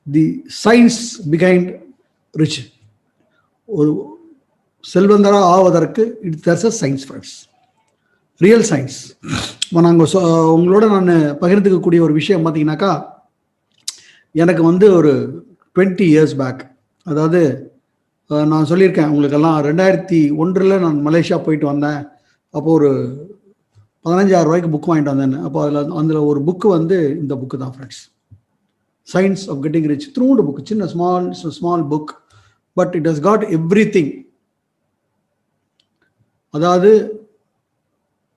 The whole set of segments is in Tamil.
தி சயின்ஸ் பிஹைண்ட் ரிச். ஒரு செல்வந்தராக ஆவதற்கு there's a science friends, real science. நாங்கள் உங்களோட நான் பகிர்ந்துக்கக்கூடிய ஒரு விஷயம் பார்த்தீங்கன்னாக்கா, எனக்கு வந்து ஒரு 20 years பேக், அதாவது நான் சொல்லியிருக்கேன் உங்களுக்கெல்லாம், 2001 நான் மலேசியா போயிட்டு வந்தேன். அப்போது ஒரு 15,000 ரூபாய்க்கு புக் வாங்கிட்டு வந்தேன்னு. அப்போ அதில் ஒரு புக்கு வந்து இந்த புக்கு தான் friends, science of getting rich. த்ரூண்டு புக், சின்ன small book, but it has got everything. அதாவது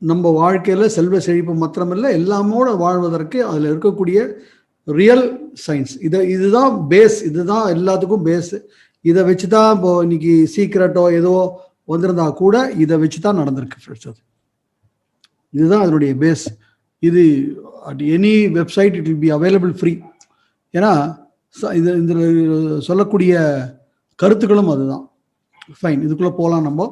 நம்ம வாழ்க்கையில் செல்வ செழிப்பு மாத்திரமில்லை, எல்லாமோட வாழ்வதற்கு அதில் இருக்கக்கூடிய ரியல் சயின்ஸ். இதுதான் பேஸ், இதுதான் எல்லாத்துக்கும் பேஸ். இதை வச்சு தான் இப்போ இன்னைக்கு சீக்ரெட்டோ ஏதோ வந்திருந்தா கூட இதை வச்சு தான் நடந்திருக்கு ஃப்ரெண்ட்ஸ். அது இதுதான் அதனுடைய பேஸ். இது at any website it will be available free. ஏன்னா இது இதில் சொல்லக்கூடிய கருத்துக்களும் அதுதான். ஃபைன், இதுக்குள்ளே போகலாம் நம்ம.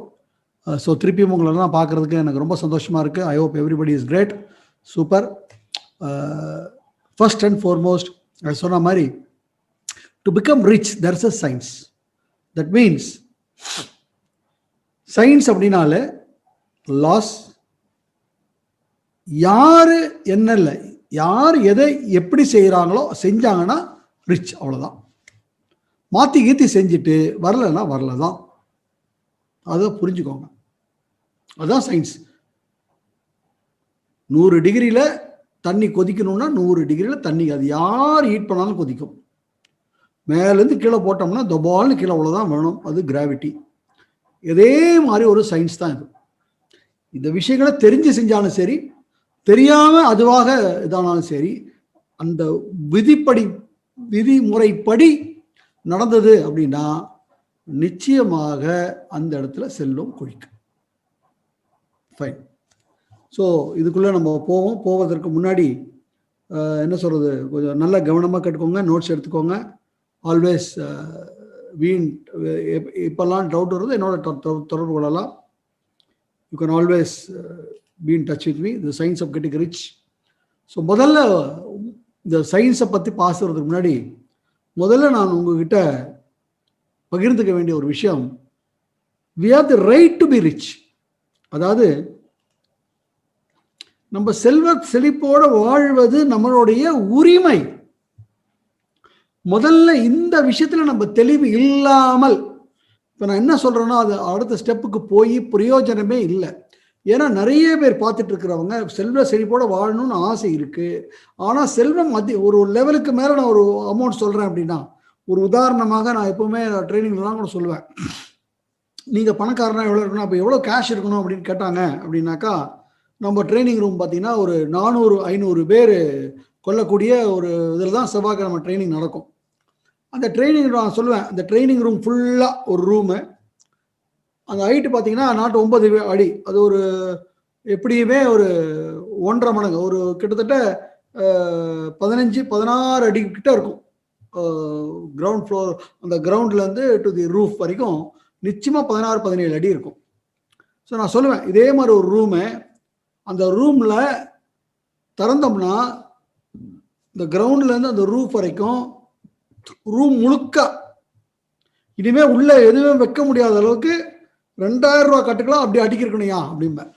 ஸோ திருப்பியும் உங்களெல்லாம் பார்க்குறதுக்கு எனக்கு ரொம்ப சந்தோஷமாக இருக்குது. I hope everybody is great, super. First and foremost, அது சொன்ன மாதிரி, to become rich there is a science. That means science அப்படின்னாலே லாஸ், யார் என்ன இல்லை, யார் எதை எப்படி செய்கிறாங்களோ செஞ்சாங்கன்னா ரிச், அவ்வளோதான். மாற்றி கீத்தி செஞ்சுட்டு வரலன்னா வரல தான். அதை புரிஞ்சுக்கோங்க, அதுதான் சயின்ஸ். 100 டிகிரியில் தண்ணி கொதிக்கணும்னா 100 டிகிரியில் தண்ணி, அது யார் ஹீட் பண்ணாலும் கொதிக்கும். மேலேருந்து கீழே போட்டோம்னா தபால்னு கீழே அவ்வளோதான் வேணும், அது கிராவிட்டி. இதே மாதிரி ஒரு சயின்ஸ் தான் இது. இந்த விஷயங்களை தெரிஞ்சு செஞ்சாலும் சரி, தெரியாமல் அதுவாக இதானாலும் சரி, அந்த விதிமுறைப்படி நடந்தது அப்படின்னா நிச்சயமாக அந்த இடத்துல செல்லும் கொழிக்கும். ஃபைன். ஸோ இதுக்குள்ளே நம்ம போவதற்கு முன்னாடி என்ன சொல்கிறது, கொஞ்சம் நல்லா கவனமாக கேட்டுக்கோங்க, நோட்ஸ் எடுத்துக்கோங்க. ஆல்வேஸ் இப்போல்லாம் டவுட் வருது என்னோட தொடர்பு கொள்ளலாம். You can always be in touch with me, the science of getting rich. So முதல்ல இந்த சயின்ஸை பற்றி பேசுறதுக்கு முன்னாடி முதல்ல நான் உங்ககிட்ட பகிர்ந்துக்க வேண்டிய ஒரு விஷயம், we have the right to be rich. அதாவது நம்ம செல்வ செழிப்போட வாழ்வது நம்மளுடைய உரிமை. முதல்ல இந்த விஷயத்துல நம்ம தெளிவு இல்லாமல், இப்போ நான் என்ன சொல்றேன்னா, அது அடுத்த ஸ்டெப்புக்கு போய் பிரயோஜனமே இல்லை. ஏன்னா நிறைய பேர் பார்த்துட்டு இருக்கிறவங்க செல்வ செழிப்போட வாழணும்னு ஆசை இருக்கு. ஆனால் செல்வம் ஒரு லெவலுக்கு மேலே, நான் ஒரு அமௌண்ட் சொல்றேன் அப்படின்னா, ஒரு உதாரணமாக நான் எப்பவுமே ட்ரைனிங்லாம் கூட சொல்லுவேன், நீங்கள் பணக்காரனா எவ்வளோ இருக்கணும், அப்போ எவ்வளோ கேஷ் இருக்கணும் அப்படின்னு கேட்டாங்க அப்படின்னாக்கா, நம்ம ட்ரைனிங் ரூம் பார்த்தீங்கன்னா ஒரு 400-500 பேர் கொள்ளக்கூடிய ஒரு இதில் தான் செவ்வாய்க்கிழமை ட்ரைனிங் நடக்கும். அந்த ட்ரைனிங் நான் சொல்லுவேன், அந்த ட்ரைனிங் ரூம் ஃபுல்லாக ஒரு ரூமு, அந்த ஹைட்டு பார்த்தீங்கன்னா 9 அடி, அது ஒரு எப்படியுமே ஒரு 1.5 மடங்கு, ஒரு கிட்டத்தட்ட 15-16 அடி கிட்ட இருக்கும். கிரவுண்ட் ஃப்ளோர், அந்த கிரவுண்ட்லேருந்து டு தி ரூஃப் வரைக்கும் நிச்சயமாக 16-17 அடி இருக்கும். ஸோ நான் சொல்லுவேன், இதே மாதிரி ஒரு ரூமு, அந்த ரூமில் திறந்தோம்னா இந்த கிரவுண்ட்லேருந்து அந்த ரூஃப் வரைக்கும் ரூம் முழுக்க இனிமேல் உள்ளே எதுவுமே வைக்க முடியாத அளவுக்கு 2000 ரூபா கட்டுக்கலாம், அப்படி அடிக்கிறக்கணையா அப்படிம்பேன்.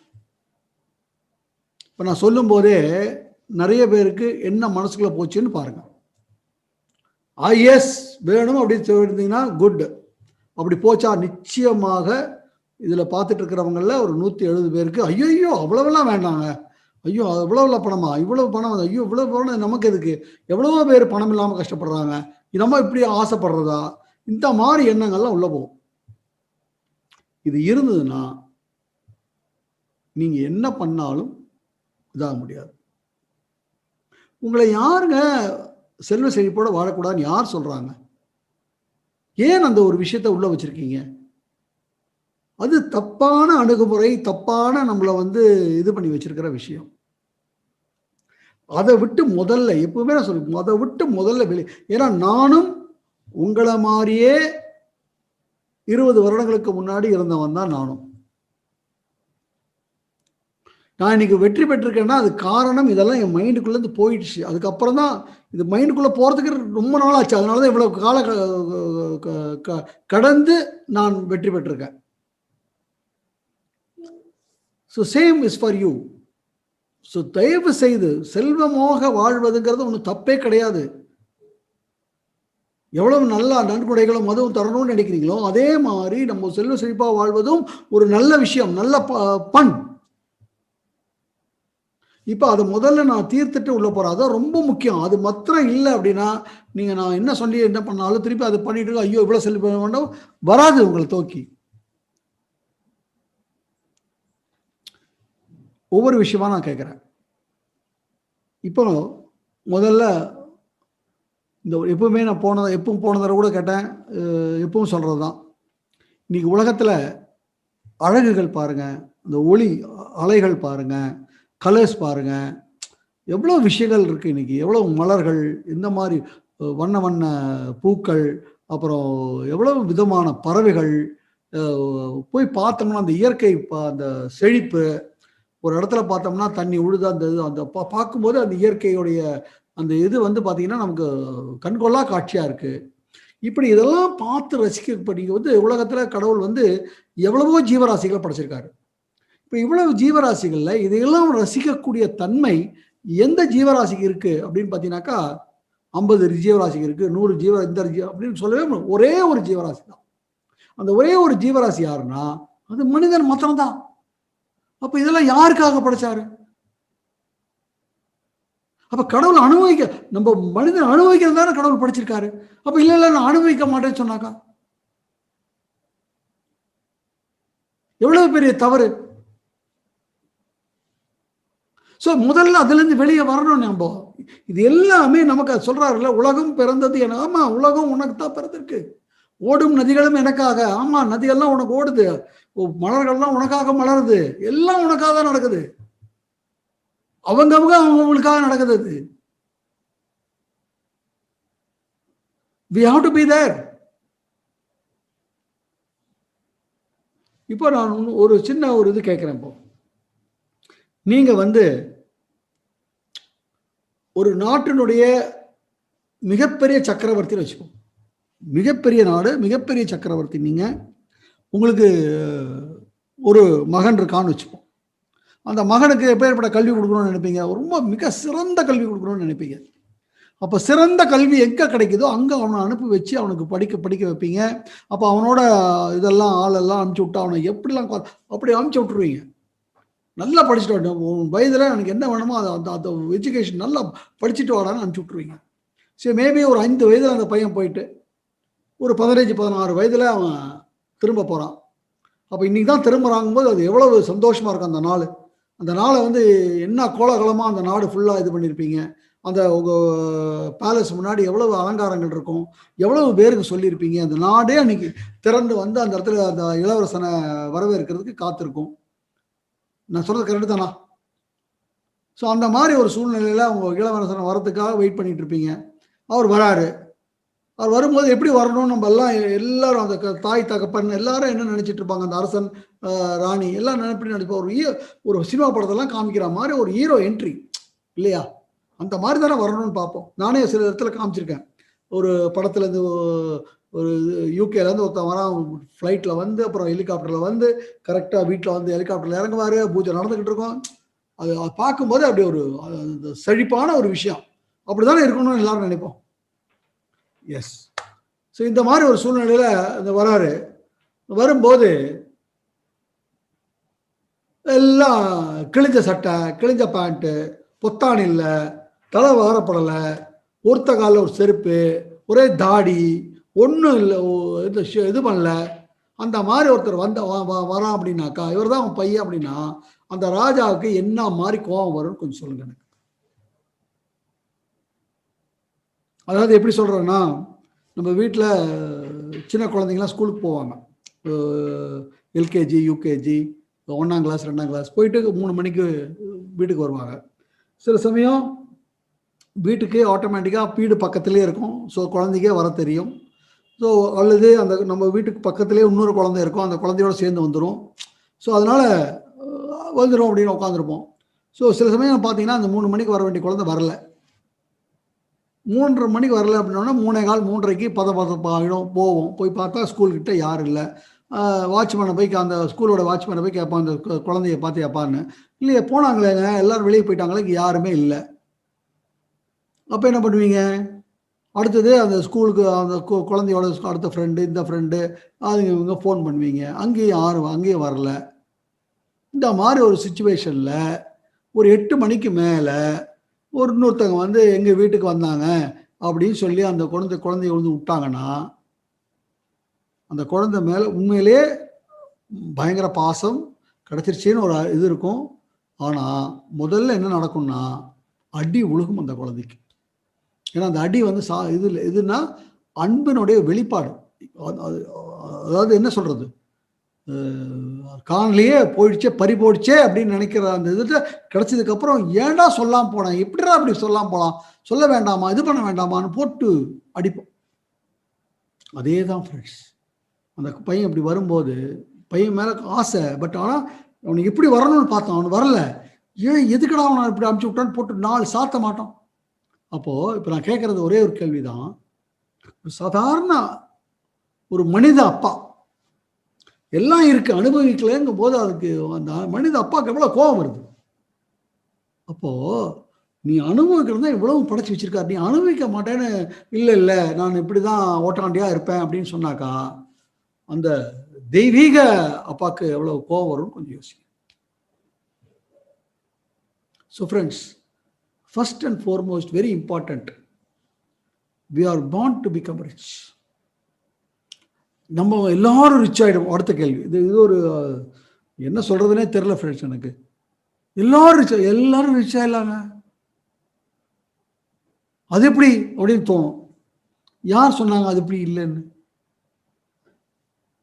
இப்போ நான் சொல்லும் போதே நிறைய பேருக்கு என்ன மனசுக்குள்ள போச்சுன்னு பாருங்க. எஸ் வேணும் அப்படின்னு சொல்லியிருந்தீங்கன்னா குட். அப்படி போச்சா நிச்சயமாக இதில் பார்த்துட்டு இருக்கிறவங்கள ஒரு 170 பேருக்கு ஐயோ அவ்வளவெல்லாம் வேண்டாங்க, ஐயோ இவ்வளவு பணமா, இவ்வளவு பணம், ஐயோ இவ்வளவு பணம் நமக்கு எதுக்கு, எவ்வளவோ பேர் பணம் இல்லாமல் கஷ்டப்படுறாங்க, நம்ம இப்படி ஆசைப்படுறதா, இந்த மாதிரி எண்ணங்கள்லாம் உள்ள போகும். இது இருந்ததுன்னா நீங்க என்ன பண்ணாலும் இதாக முடியாது. உங்களை யாருங்க செல்வ செழிப்போட வாழக்கூடாதுன்னு யார் சொல்றாங்க? ஏன் அந்த ஒரு விஷயத்த உள்ள வச்சிருக்கீங்க? அது தப்பான அணுகுமுறை, தப்பான நம்மளை இது பண்ணி வச்சிருக்கிற விஷயம். அதை விட்டு முதல்ல, எப்பவுமே நான் சொல்லுவேன், அதை விட்டு முதல்ல வெளியே. ஏன்னா நானும் உங்களை மாதிரியே 20 வருடங்களுக்கு முன்னாடி இருந்தவன் தான் நானும். நான் இன்னைக்கு வெற்றி பெற்றிருக்கேன்னா அது காரணம் இதெல்லாம் என் மைண்டுக்குள்ளேருந்து போயிடுச்சு. அதுக்கப்புறம் தான் இது மைண்டுக்குள்ளே போகிறதுக்கு ரொம்ப நாள் ஆச்சு. அதனால தான் இவ்வளோ கால கடந்து நான் வெற்றி பெற்றிருக்கேன். So same is for you. So தயவு செய்து செல்வமாக வாழ்வதுங்கிறது ஒன்றும் தப்பே கிடையாது. எவ்வளவு நல்லா நன்கொடைகளும் அதுவும் தரணும்னு நினைக்கிறீங்களோ அதே மாதிரி நம்ம செல்வ செழிப்பாக வாழ்வதும் ஒரு நல்ல விஷயம், நல்ல பண். இப்போ அதை முதல்ல நான் தீர்த்துட்டு உள்ள போறேன். அதான் ரொம்ப முக்கியம். அது மாத்திரம் இல்லை அப்படின்னா நீங்க நான் என்ன சொல்லி என்ன பண்ணாலும் திருப்பி அதை பண்ணிட்டு ஐயோ இவ்வளவு செல்வ வேண்டாம் வராது உங்களை தோக்கி. ஒவ்வொரு விஷயமா நான் கேட்குறேன். இப்போ முதல்ல இந்த எப்பவுமே நான் எப்பவும் போன தடவை கூட கேட்டேன், எப்பவும் சொல்கிறது தான். இன்னைக்கு உலகத்தில் அழகுகள் பாருங்க, இந்த ஒளி அலைகள் பாருங்க, கலர்ஸ் பாருங்க, எவ்வளோ விஷயங்கள் இருக்குது இன்னைக்கு. எவ்வளோ மலர்கள், இந்த மாதிரி வண்ண வண்ண பூக்கள், அப்புறம் எவ்வளோ விதமான பறவைகள். போய் பார்த்தோம்னா அந்த இயற்கை அந்த செழிப்பு, ஒரு இடத்துல பார்த்தோம்னா தண்ணி உழுது அந்த பார்க்கும்போது அந்த இயற்கையுடைய அந்த இது வந்து பார்த்தீங்கன்னா நமக்கு கண்கொள்ளா காட்சியாக இருக்குது. இப்படி இதெல்லாம் பார்த்து ரசிக்கப்படி வந்து உலகத்தில் கடவுள் வந்து எவ்வளவோ ஜீவராசிகளை படைச்சிருக்காரு. இப்போ இவ்வளவு ஜீவராசிகளில் இதையெல்லாம் ரசிக்கக்கூடிய தன்மை எந்த ஜீவராசிக்கு இருக்குது அப்படின்னு பார்த்தீங்கன்னாக்கா 50 ஜீவராசிக்கு இருக்குது, 100 இந்த அப்படின்னு சொல்லவே ஒரே ஒரு ஜீவராசி தான். அந்த ஒரே ஒரு ஜீவராசி யாருன்னா அது மனிதன் மாத்திரம்தான். அப்போ இதெல்லாம் யாருக்காக படைச்சாரு? அப்ப கடவுள் அனுபவிக்க, நம்ம மனிதன் அனுபவிக்கிறது தானே கடவுள் படிச்சிருக்காரு. அப்ப இல்ல நான் அனுபவிக்க மாட்டேன்னு சொன்னாக்கா எவ்வளவு பெரிய தவறு. சோ முதல்ல அதுல இருந்து வெளியே வரணும். நம்ம இது எல்லாமே நமக்கு சொல்றாருல்ல, உலகம் பிறந்தது என. ஆமா, உலகம் உனக்கு தான் பிறந்திருக்கு. ஓடும் நதிகளும் எனக்காக. ஆமா, நதிகள்லாம் உனக்கு ஓடுது, மலர்கள்லாம் உனக்காக மலருது, எல்லாம் உனக்காக தான் நடக்குது. அவங்களுக்காக நடக்குது. We have to be there. இப்போ நான் ஒரு சின்ன ஒரு இது கேட்கிறேன். இப்போ நீங்க வந்து ஒரு நாட்டினுடைய மிகப்பெரிய சக்கரவர்த்தின்னு வச்சுப்போம். மிகப்பெரிய நாடு, மிகப்பெரிய சக்கரவர்த்தி. நீங்க உங்களுக்கு ஒரு மகன் இருக்கான்னு வச்சுப்போம். அந்த மகனுக்கு எப்பேற்பட்ட கல்வி கொடுக்கணும்னு நினைப்பீங்க? ரொம்ப மிக சிறந்த கல்வி கொடுக்கணும்னு நினைப்பீங்க. அப்போ சிறந்த கல்வி எங்கே கிடைக்குதோ அங்கே அவனை அனுப்பி வச்சு அவனுக்கு படிக்க வைப்பீங்க. அப்போ அவனோட இதெல்லாம் ஆளெல்லாம் அனுப்பிச்சி விட்டு அவனை எப்படிலாம் அப்படி அனுப்பிச்சி விட்டுருவீங்க. நல்லா படிச்சுட்டு வரணும், உன் வயதில் எனக்கு என்ன வேணுமோ அந்த எஜுகேஷன் நல்லா படிச்சுட்டு வாடான்னு அனுப்பிச்சி விட்ருவீங்க. சரி, மேபி ஒரு 5 வயதில் அந்த பையன் போயிட்டு ஒரு 15-16 வயதில் அவன் திரும்ப போகிறான். அப்போ இன்னைக்கு தான் திரும்புறாங்கும்போது அது எவ்வளவு சந்தோஷமாக இருக்கும். அந்த நாளை வந்து என்ன கோலாகலமாக அந்த நாடு ஃபுல்லாக இது பண்ணியிருப்பீங்க. அந்த உங்கள் பேலஸ் முன்னாடி எவ்வளவு அலங்காரங்கள் இருக்கும், எவ்வளவு பேருக்கு சொல்லியிருப்பீங்க. அந்த நாடே அன்னைக்கு திறந்து வந்து அந்த இடத்துல அந்த இளவரசனை வரவேற்கிறதுக்கு காத்திருக்கும். நான் சொல்றது கரெக்டு தானா? ஸோ அந்த மாதிரி ஒரு சூழ்நிலையில் அவங்க இளவரசனை வரதுக்காக வெயிட் பண்ணிட்டு இருப்பீங்க. அவர் வராரு. அவர் வரும்போது எப்படி வரணும், நம்ம எல்லாரும் அந்த தாய் தகப்பன் எல்லாரும் என்ன நினைச்சிட்டு இருப்பாங்க, அந்த அரசன் ராணி எல்லாம் நினைப்பி நினைப்போம். ஒரு சினிமா படத்தெல்லாம் காமிக்கிற மாதிரி ஒரு ஹீரோ என்ட்ரி இல்லையா, அந்த மாதிரி தானே வரணும்னு பார்ப்போம். நானே சில இடத்துல காமிச்சிருக்கேன். ஒரு படத்துலேருந்து ஒரு யூகேலேருந்து ஒருத்தன் வரான், ஃப்ளைட்டில் வந்து அப்புறம் ஹெலிகாப்டரில் வந்து கரெக்டாக வீட்டில் வந்து ஹெலிகாப்டரில் இறங்குவார், பூஜை நடந்துக்கிட்டு இருக்கோம். அது பார்க்கும்போது அப்படி ஒரு செழிப்பான ஒரு விஷயம். அப்படி தானே இருக்கணும்னு எல்லாரும் நினைப்போம். எஸ். ஸோ இந்த மாதிரி ஒரு சூழ்நிலையில் இந்த வராரு. வரும்போது எல்லாம் கிழிஞ்ச சட்டை, கிழிஞ்ச பேண்ட்டு, பொத்தான் இல்லை, தலை வாரப்படலை, ஒருத்த காலில் ஒரு செருப்பு, ஒரே தாடி, ஒன்றும் இல்லை, இது பண்ணல. அந்த மாதிரி ஒருத்தர் வரான் அப்படின்னாக்கா, இவர் தான் அவன் பையன் அப்படின்னா அந்த ராஜாவுக்கு என்ன மாதிரி கோபம் வரும்னு கொஞ்சம் சொல்லுங்க எனக்கு. அதாவது எப்படி சொல்கிறேன்னா, நம்ம வீட்டில் சின்ன குழந்தைங்களாம் ஸ்கூலுக்கு போவாங்க. எல்கேஜி, யூகேஜி, 1ஆம் கிளாஸ் 2ஆம் கிளாஸ் போயிட்டு 3 மணிக்கு வீட்டுக்கு வருவாங்க. சில சமயம் வீட்டுக்கு ஆட்டோமேட்டிக்காக வீடு பக்கத்துலேயே இருக்கும். ஸோ குழந்தைக்கே வர தெரியும். ஸோ அல்லது அந்த நம்ம வீட்டுக்கு பக்கத்துலேயே இன்னொரு குழந்தை இருக்கும், அந்த குழந்தையோட சேர்ந்து வந்துடும். ஸோ அதனால் வந்துடும் அப்படின்னு உட்காந்துருப்போம். ஸோ சில சமயம் பார்த்தீங்கன்னா அந்த 3 மணிக்கு வர வேண்டிய குழந்தை வரல, 3:30 மணிக்கு வரல அப்படின்னா 3:15 3:30க்கு பதப்பதப்பாயிடும். போவோம், போய் பார்த்தா ஸ்கூல்கிட்ட யாரும் இல்லை. வாட்ச்மேனை போய் அந்த ஸ்கூலோட வாட்ச்மேனை போய் கேட்பான், அந்த குழந்தைய பார்த்தியாப்பான்னு. இல்லையே, போனாங்களேங்க, எல்லாரும் வெளியே போயிட்டாங்களே, இங்கே யாருமே இல்லை. அப்போ என்ன பண்ணுவீங்க? அடுத்தது அந்த ஸ்கூலுக்கு அந்த குழந்தையோட அடுத்த ஃப்ரெண்டு, இந்த ஃப்ரெண்டு, அது இவங்க ஃபோன் பண்ணுவீங்க. அங்கேயும் யாரும் அங்கேயும் வரல. இந்த மாதிரி ஒரு சுச்சுவேஷனில் ஒரு 8 மணிக்கு மேலே இன்னொருத்தவங்க வந்து எங்கள் வீட்டுக்கு வந்தாங்க அப்படின்னு சொல்லி அந்த குழந்தைய வந்து விட்டாங்கன்னா, அந்த குழந்தை மேலே உண்மையிலே பயங்கர பாசம் கிடச்சிருச்சின்னு ஒரு இது இருக்கும். ஆனால் முதல்ல என்ன நடக்கும்னா, அடி உழுகும் அந்த குழந்தைக்கு. ஏன்னா அந்த அடி வந்து இதுன்னா அன்பினுடைய வெளிப்பாடு. அதாவது என்ன சொல்றது, காணலையே போயிடுச்சே, பறி போயிடுச்சே அப்படின்னு நினைக்கிற அந்த இது கிடைச்சதுக்கு அப்புறம் ஏன்டா சொல்லாம போனேன், எப்படிடா அப்படி சொல்லாம போலாம், சொல்ல வேண்டாமா, இது பண்ண வேண்டாமான்னு போட்டு அடிப்போம். அதே தான் ஃப்ரெண்ட்ஸ், அந்த பையன் இப்படி வரும்போது பையன் மேல ஆசை, பட் ஆனால் அவனுக்கு எப்படி வரணும்னு பார்த்தோம், அவனு வரல. ஏன் எதுக்கடா அவனை இப்படி அனுப்பிச்சு விட்டான்னு போட்டு 4 சாத்த மாட்டோம். அப்போ இப்போ நான் கேட்கறது ஒரே ஒரு கேள்விதான். சாதாரண ஒரு மனித அப்பா, எல்லாம் இருக்கு, அனுபவிக்கலங்கும் போது அதுக்கு அந்த மனித அப்பாவுக்கு எவ்வளவு கோபம் வருது. அப்போ நீ அனுபவிக்கிறது இவ்வளவு படைச்சு வச்சிருக்காரு, நீ அனுபவிக்க மாட்டேன்னு இல்ல நான் இப்படிதான் ஓட்டாண்டியா இருப்பேன் அப்படின்னு சொன்னாக்கா அந்த தெய்வீக அப்பாவுக்கு எவ்வளவு கோபம் வரும்னு கொஞ்சம் யோசிங்க. So friends, first and foremost, very important, we are born to become rich. நம்ம எல்லாரும் ரிச் ஆகிடும். அடுத்த கேள்வி, இது ஒரு என்ன சொல்றதுனே தெரியல ஃப்ரெண்ட்ஸ் எனக்கு. எல்லாரும் ரிச் ஆயிடலாங்க, அது எப்படி அப்படின்னு தோணும். யார் சொன்னாங்க அது எப்படி இல்லைன்னு?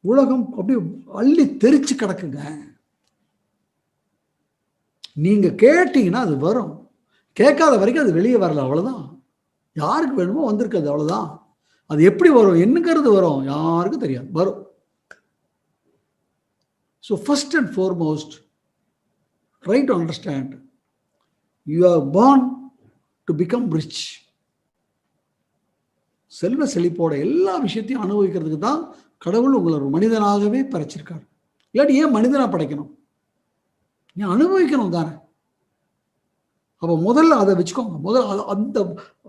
உலகம் அப்படியே அள்ளி தெரிச்சு கிடக்குங்க. நீங்க கேட்டீங்கன்னா அது வரும், கேட்காத வரைக்கும் அது வெளியே வரல, அவ்வளவுதான். யாருக்கு வேணுமோ வந்திருக்காது, அவ்வளவுதான். அது எப்படி வரும், என்னங்கிறது வரும், யாருக்கும் தெரியாது, வரும். So first and foremost, try to understand, you are born to become rich. செல்வ செழிப்போட எல்லா விஷயத்தையும் அனுபவிக்கிறதுக்கு தான் கடவுள் உங்களை ஒரு மனிதனாகவே படைச்சிருக்காரு. இல்லாட்டி ஏன் மனிதனா படைக்கணும்? நீ அனுபவிக்கணும் தானே. அப்போ முதல்ல அதை வச்சுக்கோங்க.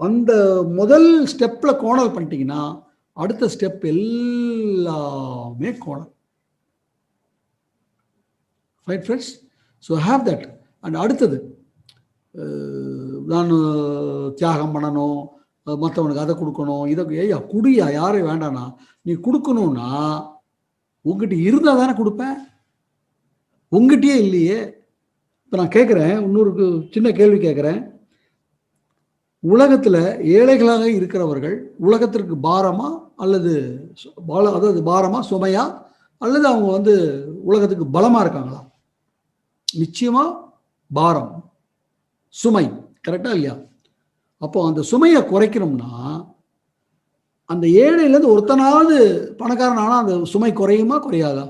அந்த முதல் ஸ்டெப்ல கோணல் பண்ணிட்டீங்கன்னா அடுத்த ஸ்டெப் எல்லாமே கோணல். Right friends, so have that. And அடுத்தது, நான் தியாகம் பண்ணணும், மற்றவனுக்கு அதை கொடுக்கணும், இதை ஐயா குடியா, யாரையும் வேண்டாண்ணா. நீ கொடுக்கணும்னா உங்ககிட்ட இருந்தால் தானே கொடுப்பேன், உங்ககிட்டயே இல்லையே. இப்போ நான் கேட்குறேன், இன்னொரு சின்ன கேள்வி கேட்குறேன். உலகத்தில் ஏழைகளாக இருக்கிறவர்கள் உலகத்திற்கு பாரமா அல்லது அதாவது பாரமா சுமையா, அல்லது அவங்க வந்து உலகத்துக்கு பலமா இருக்காங்களா? நிச்சயமா பாரம், சுமை. கரெக்டா இல்லையா? அப்போ அந்த சுமையை குறைக்கணும்னா அந்த ஏழையிலேருந்து ஒருத்தனாவது பணக்காரன் ஆனால் அந்த சுமை குறையுமா குறையாதா?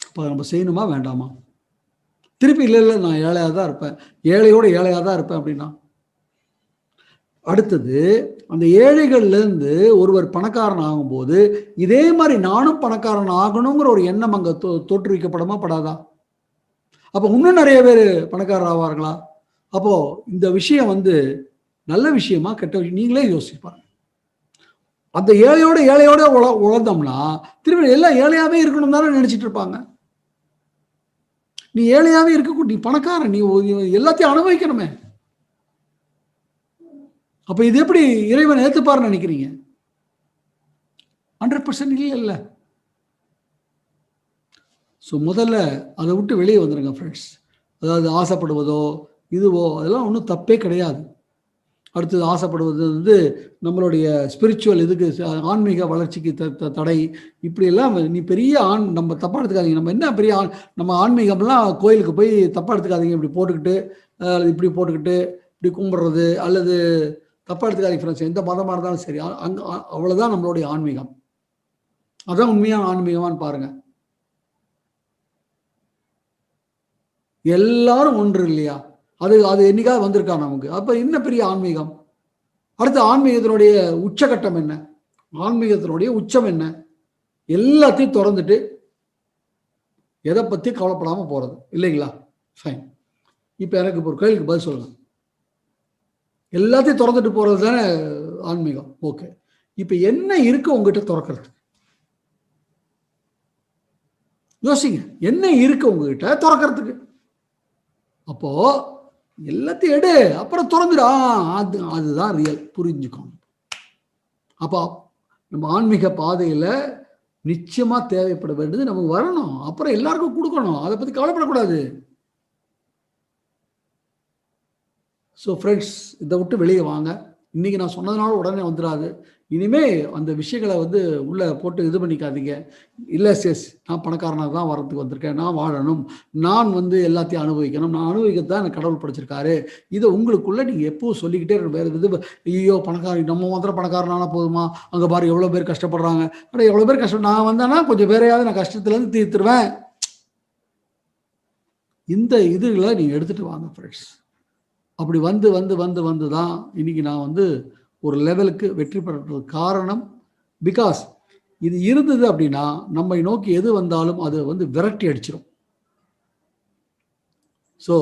இப்போ நம்ம செய்யணுமா வேண்டாமா? திருப்பி இல்லை நான் ஏழையாக தான் இருப்பேன், ஏழையோட ஏழையாக தான் இருப்பேன் அப்படின்னா, அடுத்தது அந்த ஏழைகள்லேருந்து ஒருவர் பணக்காரன் ஆகும்போது இதே மாதிரி நானும் பணக்காரன் ஆகணுங்கிற ஒரு எண்ணம் அங்கே தோற்றுவிக்கப்படமா படாதா? அப்போ இன்னும் நிறைய பேர் பணக்காரர் ஆவார்களா? அப்போ இந்த விஷயம் வந்து நல்ல விஷயமா கெட்ட விஷயம் நீங்களே யோசிப்பாங்க. அந்த ஏழையோட உழந்தோம்னா திரும்ப எல்லாம் ஏழையாவே இருக்கணும் தானே நினைச்சிட்டு இருப்பாங்க. நீ ஏழையாவே இருக்க, நீ பணக்காரன், நீ எல்லாத்தையும் அனுபவிக்கணுமே. அப்ப இது எப்படி இறைவன் ஏத்துப்பாருன்னு நினைக்கிறீங்க? 100% இல்ல. ஸோ முதல்ல அதை விட்டு வெளியே வந்துடுங்க ஃப்ரெண்ட்ஸ். அதாவது ஆசைப்படுவதோ இதுவோ அதெல்லாம் ஒன்றும் தப்பே கிடையாது. அடுத்தது ஆசைப்படுவது வந்து நம்மளுடைய ஸ்பிரிச்சுவல் இதுக்கு, ஆன்மீக வளர்ச்சிக்கு தடை. இப்படியெல்லாம் நீ பெரிய நம்ம தப்பாக எடுத்துக்காதீங்க. நம்ம என்ன பெரிய நம்ம ஆன்மீகம்லாம் கோயிலுக்கு போய் தப்பாக எடுத்துக்காதீங்க. இப்படி போட்டுக்கிட்டு இப்படி போட்டுக்கிட்டு இப்படி கும்பிட்றது அல்லது தப்பாக எடுத்துக்காதீங்க ஃப்ரெண்ட்ஸ். எந்த மதமாக இருந்தாலும் சரி, அங்கே அவ்வளோதான் நம்மளுடைய ஆன்மீகம். அதான் உண்மையான ஆன்மீகமானு பாருங்க. எல்லாரும் ஒன்று இல்லையா? அது அது என்னைக்காவது வந்திருக்கா நமக்கு? அப்ப என்ன பெரிய ஆன்மீகம்? அடுத்து ஆன்மீகத்தினுடைய உச்சகட்டம் என்ன? ஆன்மீகத்தினுடைய உச்சம் என்ன? எல்லாத்தையும் திறந்துட்டு எதை பத்தி கவலைப்படாம போறது இல்லைங்களா? ஃபைன். இப்ப எனக்கு ஒரு கேள்விக்கு பதில் சொல்லுங்க. எல்லாத்தையும் திறந்துட்டு போறது தானே ஆன்மீகம். ஓகே. இப்ப என்ன இருக்கு உங்ககிட்ட திறக்கிறது? யோசிங்க. என்ன இருக்கு உங்ககிட்ட திறக்கிறதுக்கு? அப்போ எல்லாத்தையும் எடு, அப்புறம் திறந்துடு. அதுதான் ரியல். புரிஞ்சுக்கணும். அப்போ நம்ம ஆன்மீக பாதையில நிச்சயமா தேவைப்பட வேண்டியது நமக்கு வரணும். அப்புறம் எல்லாருக்கும் கொடுக்கணும். அதை பத்தி கவலைப்படக்கூடாது. ஸோ ஃப்ரெண்ட்ஸ், இதை விட்டு வெளியே வாங்க. இன்னைக்கு நான் சொன்னதுனால உடனே வந்துடாது. இனிமே அந்த விஷயங்களை உள்ள போட்டு இது பண்ணிக்காதீங்க. இல்லை சேஸ், நான் பணக்காரனாக தான் வரதுக்கு வந்திருக்கேன், நான் வாழணும், நான் எல்லாத்தையும் அனுபவிக்கணும், நான் அனுபவிக்கத்தான் எனக்கு கடவுள் படைச்சிருக்காரு. இதை உங்களுக்குள்ள நீங்கள் எப்பவும் சொல்லிக்கிட்டே இருக்க. வேறு இது ஐயோ பணக்காரன் நம்ம மாத்திரம் பணக்காரனானா போதுமா? அங்கே பாரு எவ்வளோ பேர் கஷ்டப்படுறாங்க. ஆனால் எவ்வளோ பேர் கஷ்டம், நான் வந்தேன்னா கொஞ்சம் பேரையாவது நான் கஷ்டத்துலேருந்து தீர்த்துருவேன். இந்த இதுகளை நீங்கள் எடுத்துகிட்டு வாங்க ஃப்ரெண்ட்ஸ். அப்படி வந்து தான் இன்னைக்கு நான் ஒரு லெவலுக்கு வெற்றி பெறதுக்கு காரணம். பிகாஸ் இது இருந்தது அப்படின்னா நம்மை நோக்கி எது வந்தாலும் அது விரட்டி அடிச்சிடும். ஸோ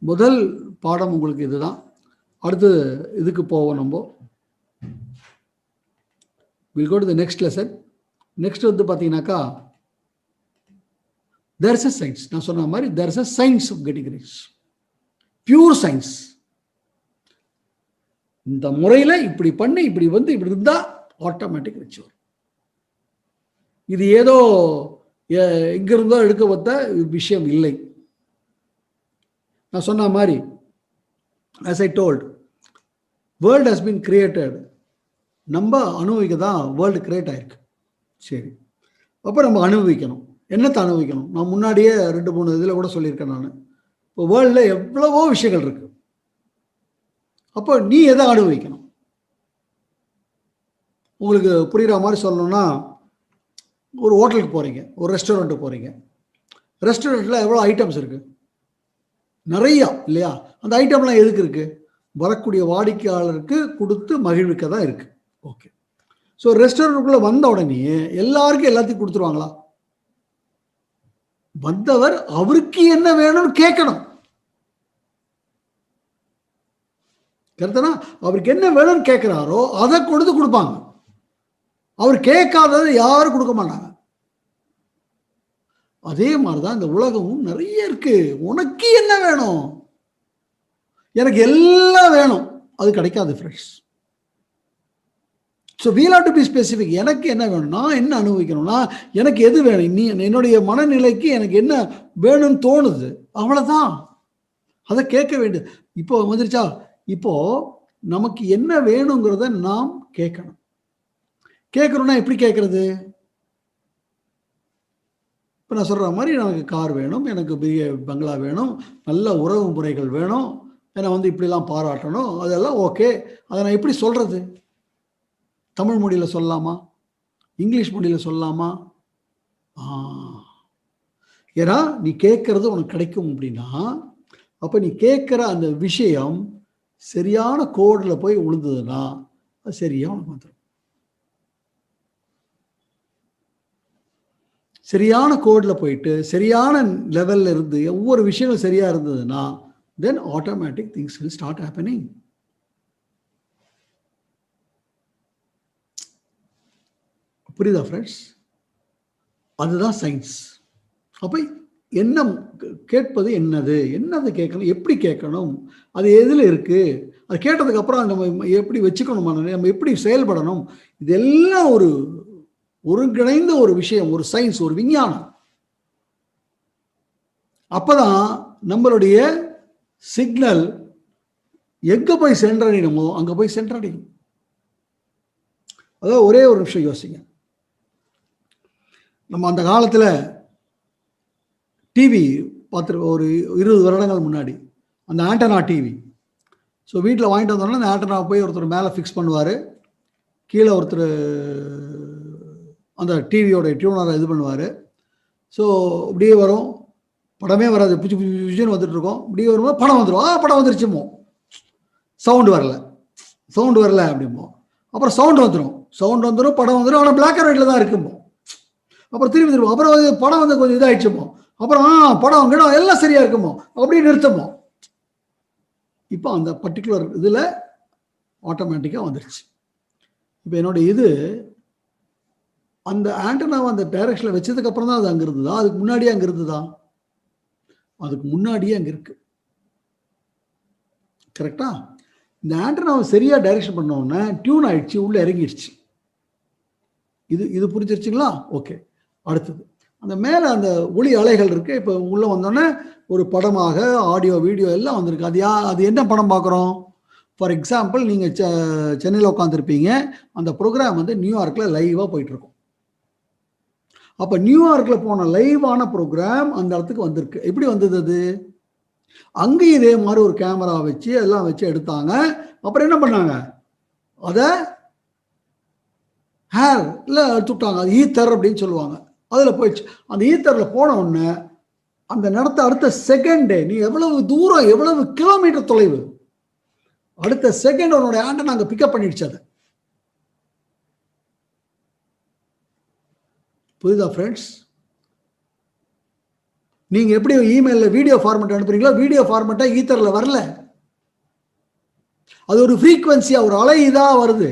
முதல் பாடம் உங்களுக்கு இதுதான். அடுத்து இதுக்கு போவோம். நம்ம will go to the next lesson. Next பார்த்தீங்கன்னாக்கா தேர் இஸ் அ சயின்ஸ். நான் சொன்ன மாதிரி there is a science of getting rich. Pure science. இந்த முறையில் இப்படி பண்ணி இப்படி இப்படி இருந்தா ஆட்டோமேட்டிக் ரிச் வரும். இது ஏதோ எங்கிருந்தோ எடுக்க வந்த விஷயம் இல்லை. நான் சொன்ன மாதிரி as I told, world has been created. நம்ம அனுபவிக்க தான் வேர்ல்டு கிரியேட் ஆயிருக்கு. சரி, அப்போ நம்ம அனுபவிக்கணும். என்னத்தை அனுபவிக்கணும்? நான் முன்னாடியே 2-3 இதில் கூட சொல்லியிருக்கேன். நான் இப்போ வேர்ல்டில் எவ்வளவோ விஷயங்கள் இருக்கு. அப்போ நீ எதை அனுபவிக்கணும்? உங்களுக்கு புரிகிற மாதிரி சொல்லணும்னா, ஒரு ஹோட்டலுக்கு போகிறீங்க, ஒரு ரெஸ்டாரண்ட்டுக்கு போகிறீங்க. ரெஸ்டாரண்ட்டில் எவ்வளோ ஐட்டம்ஸ் இருக்குது? நிறையா இல்லையா? அந்த ஐட்டம்லாம் எதுக்கு இருக்குது? வரக்கூடிய வாடிக்கையாளருக்கு கொடுத்து மகிழ்விக்க தான் இருக்குது. ஓகே. ஸோ ரெஸ்டாரண்ட்டுக்குள்ளே வந்த உடனே எல்லாருக்கும் எல்லாத்தையும் கொடுத்துருவாங்களா? வந்தவர் அவருக்கு என்ன வேணும்னு கேட்கணும். கரெக்டானா? அவருக்கு என்ன வேணும்னு கேட்கிறாரோ அதை கொடுப்பாங்க. அவர் கேட்காததை யாரும் கொடுக்க மாட்டாங்க. அதே மாதிரிதான் இந்த உலகமும் நிறைய இருக்கு. உனக்கு என்ன வேணும்? எனக்கு எல்லாம் வேணும், அது கிடைக்காது friends. So we have to be specific. எனக்கு என்ன வேணும், நான் என்ன அனுபவிக்கணும்னா, எனக்கு எது வேணும், நீ என்னுடைய மனநிலைக்கு எனக்கு என்ன வேணும்னு தோணுது, அவ்வளவுதான். அதை கேட்க வேண்டியது. இப்போ வந்துருச்சா? இப்போ நமக்கு என்ன வேணுங்கிறத நாம் கேட்கணும். கேட்கணும்னா எப்படி கேட்கறது? இப்போ நான் சொல்ற மாதிரி எனக்கு கார் வேணும், எனக்கு பெரிய பங்களா வேணும், நல்ல உறவு முறைகள் வேணும், என்னை இப்படிலாம் பாராட்டணும், அதெல்லாம் ஓகே. அதை நான் எப்படி சொல்றது? தமிழ் மொழியில் சொல்லலாமா? இங்கிலீஷ் மொழியில் சொல்லலாமா? ஏன்னா நீ கேட்கறது உனக்கு கிடைக்கும் அப்படின்னா, அப்போ நீ கேட்குற அந்த விஷயம் சரியான கோடில் போய் விழுந்ததுன்னா அது சரியா உனக்கு வந்துடும். சரியான கோடில் போயிட்டு சரியான லெவலில் இருந்து ஒவ்வொரு விஷயங்களும் சரியா இருந்ததுன்னா then automatic things will start happening. புரியுதா ஃப்ரெண்ட்ஸ்? அதுதான் சயின்ஸ். அப்போ என்ன கேட்பது, என்னது கேட்கணும், எப்படி கேட்கணும், அது எதில் இருக்கு, அது கேட்டதுக்கு அப்புறம் நம்ம எப்படி வச்சுக்கணும், நம்ம எப்படி செயல்படணும், இதெல்லாம் ஒரு ஒருங்கிணைந்த ஒரு விஷயம், ஒரு சயின்ஸ், ஒரு விஞ்ஞானம். அப்பதான் நம்மளுடைய சிக்னல் எங்க போய் சென்றடையணுமோ அங்க போய் சென்றடையும். அதாவது ஒரே ஒரு நிமிஷம் யோசிங்க. நம்ம அந்த காலத்துல டிவி பார்த்துருக்கோம். ஒரு 20 வருடங்கள் முன்னாடி அந்த ஆண்டனா டிவி. ஸோ வீட்டில் வாங்கிட்டு வந்தோம்னா அந்த ஆண்டனா போய் ஒருத்தர் மேலே ஃபிக்ஸ் பண்ணுவார், கீழே ஒருத்தர் அந்த டிவியோட டியூனரை இது பண்ணுவார். ஸோ அப்படியே வரும். படமே வராது, புச்சு புச்சுன்னு வந்துட்டு இருக்கோம். இப்படி வரும்போது படம் வந்துடும். படம் வந்துருச்சுமோ, சவுண்டு வரல அப்படிமோ. அப்புறம் சவுண்டு வந்துடும், படம் வந்துடும். ஆனால் பிளாக் அண்ட் ஒயிட்ல தான் இருக்குமோ. அப்புறம் திரும்பி அப்புறம் படம் வந்து கொஞ்சம் இதாகிடுச்சுமோ. அப்புறம் படம் கிடம் எல்லாம் சரியா இருக்குமோ, அப்படி நிறுத்தமோ. இப்போ அந்த பர்டிகுலர் இதில் ஆட்டோமேட்டிக்காக வந்துருச்சு. இப்போ என்னோட இது அந்த ஆண்டனாவை அந்த டைரக்ஷனில் வச்சதுக்கு அப்புறம் தான் அது அங்கே இருந்ததா, அதுக்கு முன்னாடியே அங்கே இருந்ததா? அதுக்கு முன்னாடியே அங்கே இருக்கு. கரெக்டா? இந்த ஆண்டனாவை சரியா டைரக்ஷன் பண்ண உடனே டியூன் ஆயிடுச்சு, உள்ள இறங்கிடுச்சு. இது புரிஞ்சிருச்சுங்களா? ஓகே. அடுத்தது அந்த மேலே அந்த ஒளி அலைகள் இருக்கு. இப்போ உள்ள வந்தோடனே ஒரு படமாக ஆடியோ வீடியோ எல்லாம் வந்திருக்கு. அது என்ன படம் பார்க்குறோம்? ஃபார் எக்ஸாம்பிள், நீங்கள் சென்னையில் உட்காந்துருப்பீங்க, அந்த ப்ரோக்ராம் வந்து நியூயார்க்கில் லைவாக போயிட்டு இருக்கும். அப்போ நியூயார்க்கில் போன லைவான ப்ரோக்ராம் அந்த இடத்துக்கு வந்திருக்கு. எப்படி வந்தது அது? அங்கேயும் இதே மாதிரி ஒரு கேமரா வச்சு எல்லாம் வச்சு எடுத்தாங்க. அப்புறம் என்ன பண்ணாங்க? அதை ஹேர் இல்லை எடுத்துட்டாங்க. அது ஈத்தர் அப்படின்னு சொல்லுவாங்க. அதில் போயிடுச்சு. அந்த ஈத்தரில் போன உடனே அந்த நடத்த அடுத்த செகண்டே, நீ எவ்வளவு தூரம், எவ்வளவு கிலோமீட்டர் தொலைவு, அடுத்த செகண்ட் உன்னோட ஆண்டனா அங்கே பிக்கப் பண்ணிடுச்சு. அதை புரியுதா ஃப்ரெண்ட்ஸ்? நீங்க எப்படி இமெயிலில் வீடியோ ஃபார்மேட் அனுப்புறீங்களோ, வீடியோ ஃபார்மேட்டா ஈத்தரில் வரல. அது ஒரு ஃப்ரீக்வன்சியா, ஒரு அலை இதாக வருது.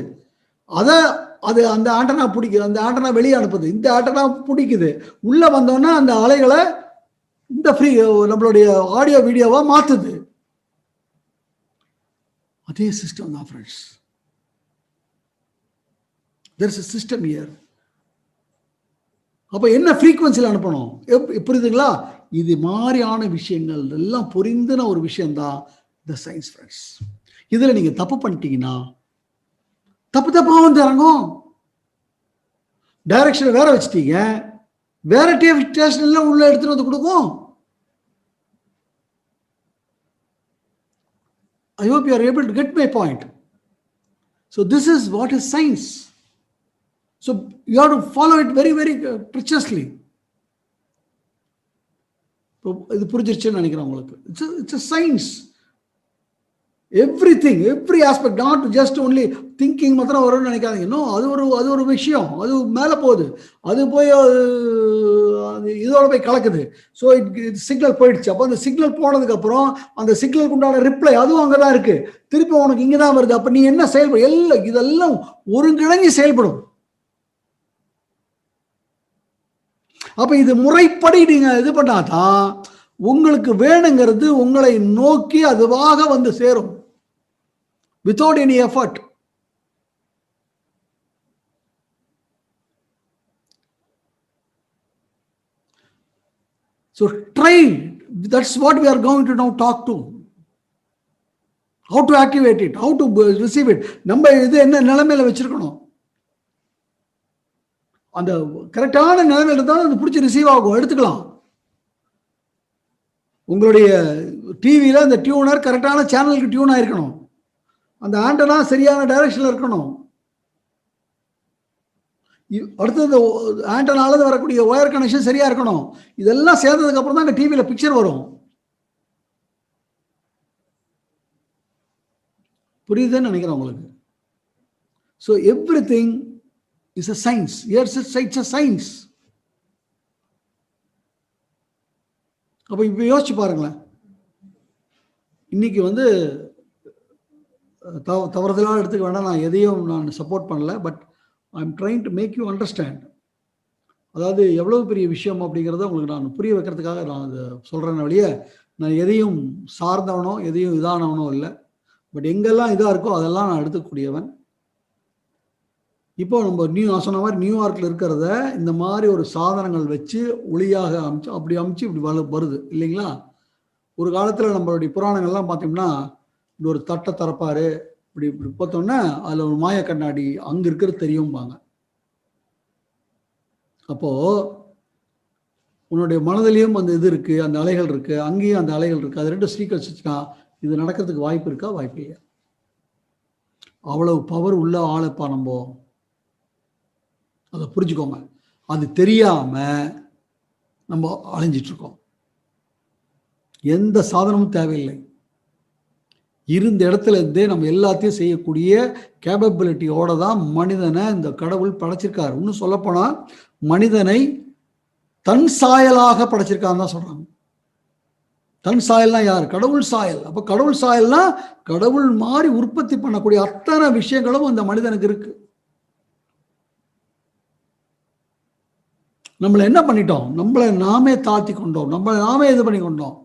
அது அந்த ஆண்டனா பிடிக்குது, அந்த ஆண்டனா வெளியே அனுப்புது, இந்த ஆண்டனா பிடிக்குது. உள்ள வந்தோன்னா அந்த அலைகளை இந்த நம்மளுடைய ஆடியோ வீடியோவா மாத்துது. அதே சிஸ்டம் தான் friends. There is a system here. அப்ப என்ன ஃப்ரீக்வன்சியில் அனுப்பணும், புரியுதுங்களா? இது மாதிரியான விஷயங்கள் எல்லாம் புரிந்துன ஒரு விஷயம்தான் இந்த சயின்ஸ் ஃப்ரெண்ட்ஸ். இதுல நீங்க தப்பு பண்ணிட்டீங்கன்னா தப்பா வந்து இறங்கும். டைரக்ஷன் வேற வச்சுட்டீங்க, வேற ஸ்டேஷன்ல உள்ள எடுத்துட்டு வந்து கொடுக்கும். I hope you are able to get my point. So this is what is science. So you have to follow it very, very preciously. இது புரிஞ்சிருச்சுன்னு நினைக்கிறேன் உங்களுக்கு. It's a science. Everything, every aspect, not just only thinking மாத்திரம் வரும்னு நினைக்காதீங்க. இன்னும் அது ஒரு விஷயம், அது மேலே போகுது, அது போய் இதோட போய் கலக்குது. ஸோ சிக்னல் போயிடுச்சு. அப்போ அந்த சிக்னல் போனதுக்கு அப்புறம் அந்த சிக்னலுக்கு உண்டான ரிப்ளை அதுவும் அங்கே தான் இருக்கு, திருப்பி உனக்கு இங்கே தான் வருது. அப்போ நீ என்ன செயல்படும், இதெல்லாம் ஒருங்கிணைஞ்சு செயல்படும். அப்ப இது முறைப்படி நீங்க இது பண்ணாதான் உங்களுக்கு வேணுங்கிறது உங்களை நோக்கி அதுவாக வந்து சேரும், without any effort. So try, that's what we are going to now talk to. How to activate it, how to receive it. நம்ம இது என்ன நிலைமையில வச்சிருக்கணும், அந்த கரெக்டான நிலைமையில இருந்தாலும் அது பிடிச்சி ரிசீவ் ஆகும், எடுத்துக்கலாம். உங்களுடைய டிவியில அந்த டியூனர் கரெக்டான சேனலுக்கு டியூன் ஆயிருக்கணும், அந்த ஆண்டனா சரியான டைரக்ஷன்ல இருக்கணும். அடுத்தது ஆண்டனால வரக்கூடிய ஒயர் கனெக்ஷன் சரியா இருக்கணும். இதெல்லாம் சேர்ந்ததுக்கு அப்புறம் தான் அங்க டிவியில பிக்சர் வரும். புரியுதுன்னு நினைக்கிறேன் உங்களுக்கு. So everything is a science. Yes, it's a science. அப்போ இப்போ யோசிச்சு பாருங்களேன். இன்னைக்கு வந்து தவறுதலாக எடுத்துக்க வேண்டாம், நான் எதையும் நான் சப்போர்ட் பண்ணல, but I am trying to make you understand. அதாவது எவ்வளவு பெரிய விஷயம் அப்படிங்கிறத உங்களுக்கு நான் புரிய வைக்கிறதுக்காக நான் அதை சொல்கிறேன் வழியே, நான் எதையும் சார்ந்தவனோ எதையும் இதானவனோ இல்லை. பட் எங்கெல்லாம் இதாக இருக்கோ அதெல்லாம் நான் எடுத்துக்கூடியவன். இப்போ நம்ம நான் சொன்ன மாதிரி நியூயார்க்கில் இருக்கிறத இந்த மாதிரி ஒரு சாதனங்கள் வச்சு ஒளியாக அமைச்சு இப்படி வருது இல்லைங்களா? ஒரு காலத்தில் நம்மளுடைய புராணங்கள்லாம் பார்த்தோம்னா இப்படி ஒரு தட்டை திறப்பாரு, இப்படி பார்த்தோம்னா அதில் ஒரு மாய கண்ணாடி அங்கே இருக்கிறது தெரியும்பாங்க. அப்போ உன்னுடைய மனதிலையும் அந்த இது இருக்கு, அந்த அலைகள் இருக்கு, அங்கேயும் அந்த அலைகள் இருக்கு, அது ரெண்டும் சீக்கிரம் வச்சுக்கா, இது நடக்கிறதுக்கு வாய்ப்பு இருக்கா? வாய்ப்பு இல்லையா? அவ்வளவு பவர் உள்ள ஆளைப்பா நம்ம, அதை புரிஞ்சுக்கோங்க. அது தெரியாம நம்ம அலைஞ்சிட்டு இருக்கோம். எந்த சாதனமும் தேவையில்லை. இருந்த இடத்துல இருந்தே நம்ம எல்லாத்தையும் செய்யக்கூடிய கேப்பபிலிட்டியோட தான் மனிதனை இந்த கடவுள் படைச்சிருக்காரு. இன்னும் சொல்லப்போனால் மனிதனை தன் சாயலாக படைச்சிருக்கான்னு தான் சொல்றாங்க. தன் சாயல்னா யார்? கடவுள் சாயல். அப்ப கடவுள் சாயல்னா கடவுள் மாதிரி உற்பத்தி பண்ணக்கூடிய அத்தனை விஷயங்களும் அந்த மனிதனுக்கு இருக்கு. நம்மளை என்ன பண்ணிட்டோம்? நம்மளை நாமே தாழ்த்தி கொண்டோம், நம்மளை நாமே இது பண்ணி கொண்டோம்.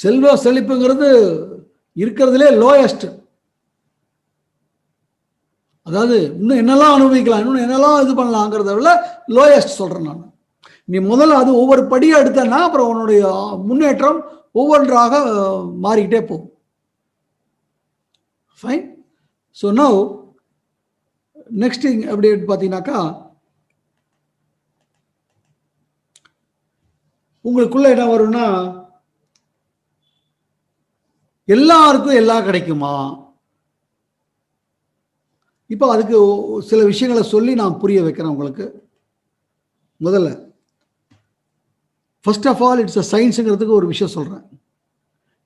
செல்வ செழிப்புங்கிறது இருக்கிறதுலே லோயஸ்ட். அதாவது இன்னும் என்னெல்லாம் அனுபவிக்கலாம், இன்னும் என்னெல்லாம் இது பண்ணலாங்கிறத விட லோயஸ்ட் சொல்றேன் நான். நீ முதல்ல அது ஒவ்வொரு படியாக எடுத்தனா அப்புறம் உன்னுடைய முன்னேற்றம் ஒவ்வொன்றாக மாறிக்கிட்டே போகும். ஃபைன். ஸோ நவ் நெக்ஸ்ட் எப்படி பார்த்தீங்கன்னாக்கா, உங்களுக்குள்ள என்ன வரும்னா, எல்லாருக்கும் எல்லாம் கிடைக்குமா? இப்போ அதுக்கு சில விஷயங்களை சொல்லி நான் புரிய வைக்கிறேன் உங்களுக்கு. முதல்ல first of all it's a சயின்ஸுங்கிறதுக்கு ஒரு விஷயம் சொல்கிறேன்.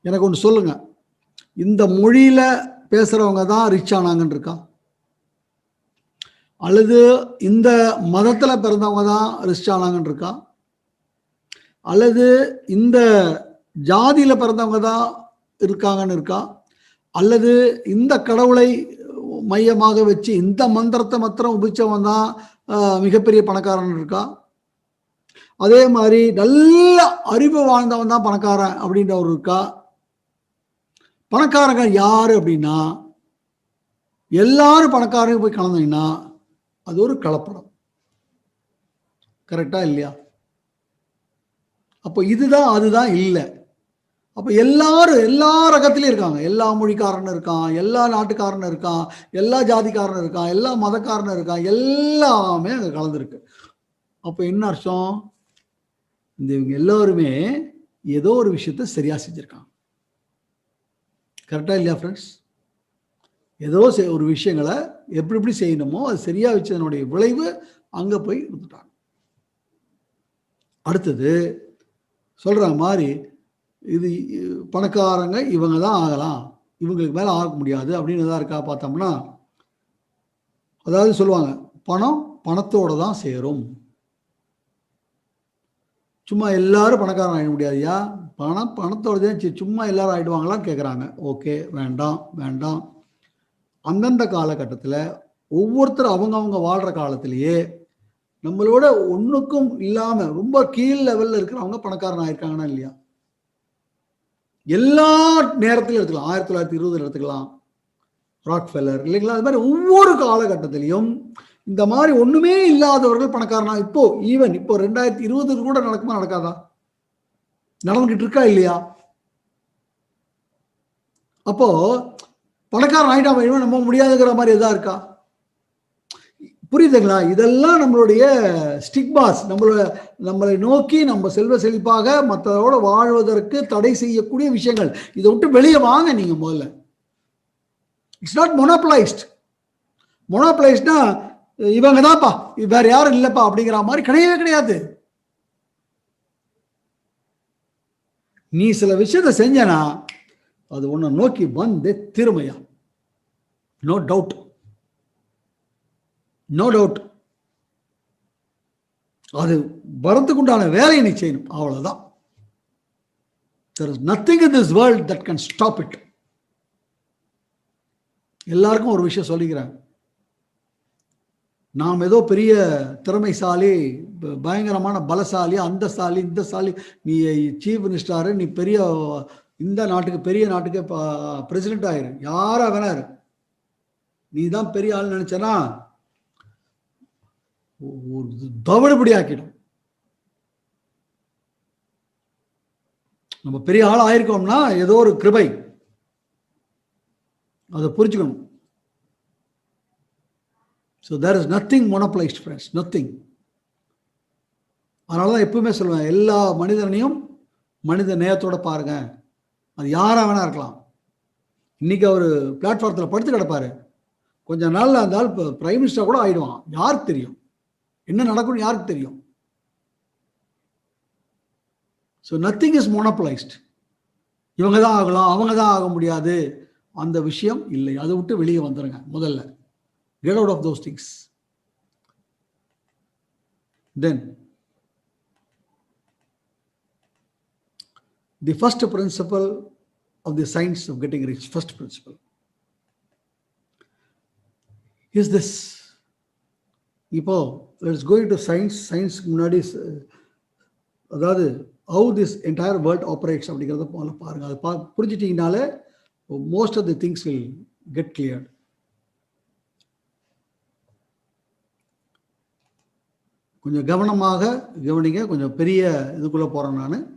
எனக்கு ஒன்று சொல்லுங்க, இந்த மொழியில் பேசுகிறவங்க தான் ரிச் ஆனாங்கன்னு இருக்கா? அல்லது இந்த மதத்தில் பிறந்தவங்க தான் ரிச் ஆனாங்கன்னு இருக்கா? அல்லது இந்த ஜாதியில் பிறந்தவங்க தான் இருக்காங்கன்னு இருக்கா? அல்லது இந்த கடவுளை மையமாக வச்சு இந்த மந்திரத்தை மாத்திரம் உபிச்சவன் தான் மிகப்பெரிய பணக்காரன் இருக்கா? அதே மாதிரி நல்ல அறிவு வாழ்ந்தவன் தான் பணக்காரன் அப்படின்றவர் இருக்கா? பணக்காரங்க யாரு அப்படின்னா, எல்லாரும் பணக்காரங்க போய் கலந்தீங்கன்னா அது ஒரு கலப்படம். கரெக்டா இல்லையா? அப்போ இதுதான் அதுதான் இல்லை. அப்போ எல்லாரும் எல்லா ரகத்திலையும் இருக்காங்க. எல்லா மொழிக்காரனும் இருக்கான், எல்லா நாட்டுக்காரனும் இருக்கான், எல்லா ஜாதிக்காரனும் இருக்கான், எல்லா மதக்காரனும் இருக்கான், எல்லாமே அங்கே கலந்துருக்கு. அப்போ என்ன அர்த்தம்? இவங்க எல்லாருமே ஏதோ ஒரு விஷயத்த சரியா செஞ்சிருக்காங்க. கரெக்டா இல்லையா ஃப்ரெண்ட்ஸ்? ஏதோ ஒரு விஷயங்களை எப்படி எப்படி செய்யணுமோ அது சரியா வச்சதனுடைய விளைவு அங்க போய் இருந்துட்டாங்க. அடுத்தது சொல்ற மாதிரி இது பணக்காரங்க இவங்க தான் ஆகலாம், இவங்களுக்கு மேல ஆக முடியாது அப்படின்னு தான் இருக்கா பார்த்தோம்னா, அதாவது சொல்லுவாங்க பணம் பணத்தோட தான் சேரும். சும்மா எல்லாரும் பணக்காரன் ஆகிட முடியாதுயா, பணம் பணத்தோட சும்மா எல்லாரும் ஆயிடுவாங்களான்னு கேட்குறாங்க. ஓகே, வேண்டாம் வேண்டாம். அந்தந்த காலகட்டத்தில் ஒவ்வொருத்தரும் அவங்க வாழ்கிற காலத்திலேயே நம்மளோட ஒன்றுக்கும் இல்லாமல் ரொம்ப கீழ் லெவலில் இருக்கிறவங்க பணக்காரன் ஆயிருக்காங்கன்னா இல்லையா? எல்லா நேரத்திலும் எடுத்துக்கலாம். 1920 எடுத்துக்கலாம், ராக்ஃபெல்லர் இல்லைங்களா? அது மாதிரி ஒவ்வொரு காலகட்டத்திலையும் இந்த மாதிரி ஒண்ணுமே இல்லாதவர்கள் பணக்காரனா. இப்போ ஈவன் இப்போ 2020 கூட நடக்குமா நடக்காதா? நடந்துகிட்டு இருக்கா இல்லையா? அப்போ பணக்காரன் ஆயிட்டா நம்ப முடியாதுங்கிற மாதிரி எதா இருக்கா? புரியுதுங்களா? இதெல்லாம் நம்மளுடைய ஸ்டிக்பாஸ், நம்மளை நோக்கி நம்ம செல்வ செழிப்பாக மற்றதோட வாழ்வதற்கு தடை செய்யக்கூடிய விஷயங்கள். இதை விட்டு வெளியே வாங்க நீங்க முதல்ல. It's not மொனோபலைஸ்ட். மொனோபலைஸ்ட்னா இவங்க தான்ப்பா, வேற யாரும் இல்லப்பா அப்படிங்கிற மாதிரி கிடையவே கிடையாது. நீ சில விஷயத்தை செஞ்சனா அது உன்னை நோக்கி வந்து திருமையா. No doubt, no doubt. அது வரத்துக்கு உண்டான வேலையை நீ செய்யணும், அவ்வளவுதான். There is nothing in this world that can stop it. எல்லாருக்கும் ஒரு விஷயம் சொல்லிக்கிறேன், நாம் ஏதோ பெரிய திறமைசாலி, பயங்கரமான பலசாலி, அந்த சாலி இந்த சாலி, நீ சீஃப் மினிஸ்டர், நீ பெரிய இந்த நாட்டுக்கு பெரிய நாட்டுக்கு பிரசிடென்ட் ஆயிரு, யாரா வேணாரு, நீ தான் பெரிய ஆள் நினைச்சனா தவறுபடி ஆக்கிடும். நம்ம பெரிய ஆள் ஆயிருக்கோம்னா ஏதோ ஒரு கிருபை, அதை புரிஞ்சுக்கணும். So there is nothing monopolized, friends, nothing. அதனாலதான் எப்பவுமே சொல்லுவேன், எல்லா மனிதனையும் மனித நேயத்தோட பாருங்க. அது யாரா வேணா இருக்கலாம். இன்னைக்கு அவர் பிளாட்ஃபார்த்தில் படுத்து கிடப்பாரு, கொஞ்ச நாள்ல அந்த ஆள் பிரைம் மினிஸ்டர் கூட ஆயிடுவான். யாருக்கு தெரியும் என்ன நடக்கும்னு? யாருக்கு தெரியும்? So nothing is monopolised. இவங்க தான் ஆகலாம், அவங்க தான் ஆக முடியாது, அந்த விஷயம் இல்லை. அதை விட்டு வெளியே வந்துடுங்க முதல்ல. Get out of those things. Then the first principle of the science of getting rich, first principle is this. இப்போ let's go into science முன்னாடி அதாவது how this entire world operates அப்படிங்கறத பாருங்க. அது புரிஞ்சிட்டீங்கனாலே most of the things will get cleared. கொஞ்சம் கவனமாக கவனிங்க. கொஞ்சம் பெரிய இதுக்குள்ள போறேன் நான்.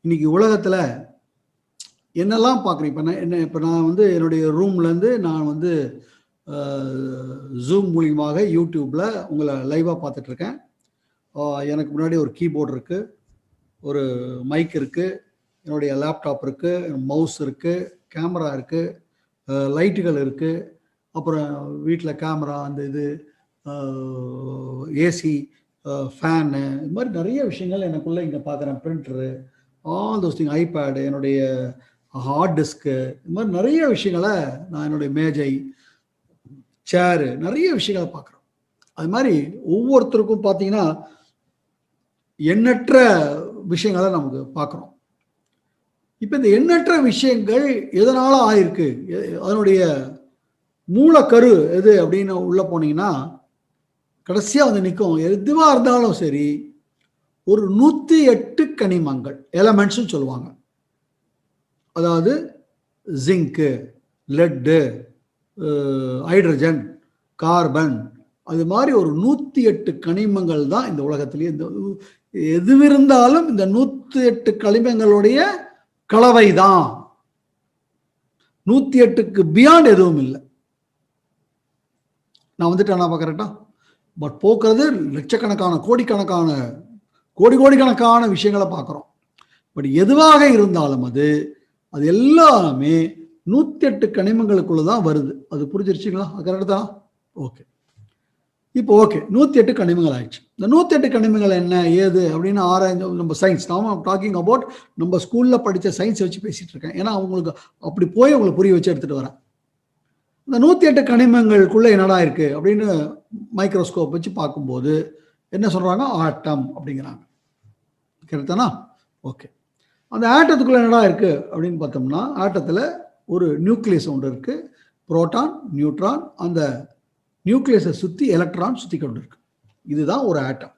இன்னைக்கு உலகத்துல என்னெல்லாம் பார்க்குறேன். இப்போ நான் வந்து என்னுடைய ரூம்லேருந்து நான் வந்து ஜூம் மூலியமாக யூடியூப்பில் உங்களை லைவாக பார்த்துட்ருக்கேன். எனக்கு முன்னாடி ஒரு கீபோர்டு இருக்குது, ஒரு மைக் இருக்குது, என்னுடைய லேப்டாப் இருக்குது, மவுஸ் இருக்குது, கேமரா இருக்குது, லைட்டுகள் இருக்குது, அப்புறம் வீட்டில் கேமரா, அந்த இது ஏசி, ஃபேனு, இது மாதிரி நிறைய விஷயங்கள் எனக்குள்ளே இங்கே பார்க்குறேன். Printer, all those thing, iPad, என்னுடைய ஹார்ட் டிஸ்க்கு, இது மாதிரி நிறைய விஷயங்களை நான் என்னுடைய மேஜை, சேரு, நிறைய விஷயங்களை பார்க்குறோம். அது மாதிரி ஒவ்வொருத்தருக்கும் பார்த்தீங்கன்னா எண்ணற்ற விஷயங்களை நமக்கு பார்க்குறோம். இப்போ இந்த எண்ணற்ற விஷயங்கள் எதனால ஆயிருக்கு, அதனுடைய மூலக்கரு எது அப்படின்னு உள்ள போனீங்கன்னா கடைசியாக வந்து நிற்கும். எதுவாக இருந்தாலும் சரி, ஒரு 108 கனிமங்கள், எலமெண்ட்ஸ்னு சொல்லுவாங்க. அதாவது ஜிங்கு, லெட்டு, ஹைட்ரஜன், கார்பன், அது மாதிரி ஒரு 108 கனிமங்கள் தான் இந்த உலகத்திலேயே. இந்த எதுவிருந்தாலும் இந்த 108 கனிமங்களுடைய கலவை தான். 108க்கு பியாண்ட் எதுவும் இல்லை. நான் வந்துட்டேன் கரெக்டா? பட் போக்குறது லட்சக்கணக்கான கோடிக்கணக்கான விஷயங்களை பார்க்குறோம். பட் எதுவாக இருந்தாலும் அது எல்லாமே 108 கனிமங்களுக்குள்ள தான் வருது. அது புரிஞ்சிருச்சுங்களா? கரெக்டு தான். ஓகே, இப்போ ஓகே, 108 கனிமங்கள் ஆயிடுச்சு. இந்த 108 கனிமங்கள் என்ன ஏது அப்படின்னு ஆராய்ந்து நம்ம சயின்ஸ், நாம டாக்கிங் அபவுட் நம்ம ஸ்கூல்ல படித்த சயின்ஸ் வச்சு பேசிட்டு இருக்கேன். ஏன்னா அவங்களுக்கு அப்படி போய் உங்களுக்கு புரிய வச்சு எடுத்துட்டு வரேன். இந்த 108 கனிமங்களுக்குள்ள என்னடா இருக்கு அப்படின்னு மைக்ரோஸ்கோப் வச்சு பார்க்கும்போது என்ன சொல்றாங்க? ஆட்டம் அப்படிங்கிறாங்க. கரெக்டானா? ஓகே, அந்த ஆட்டத்துக்குள்ள என்னடா இருக்கு அப்படின்னு பார்த்தோம்னா, ஆட்டத்தில் ஒரு நியூக்ளியஸ் ஒன்று இருக்கு, புரோட்டான், நியூட்ரான். அந்த நியூக்ளியஸை சுற்றி எலக்ட்ரான் சுற்றி கொண்டு இருக்கு. இதுதான் ஒரு ஆட்டம்.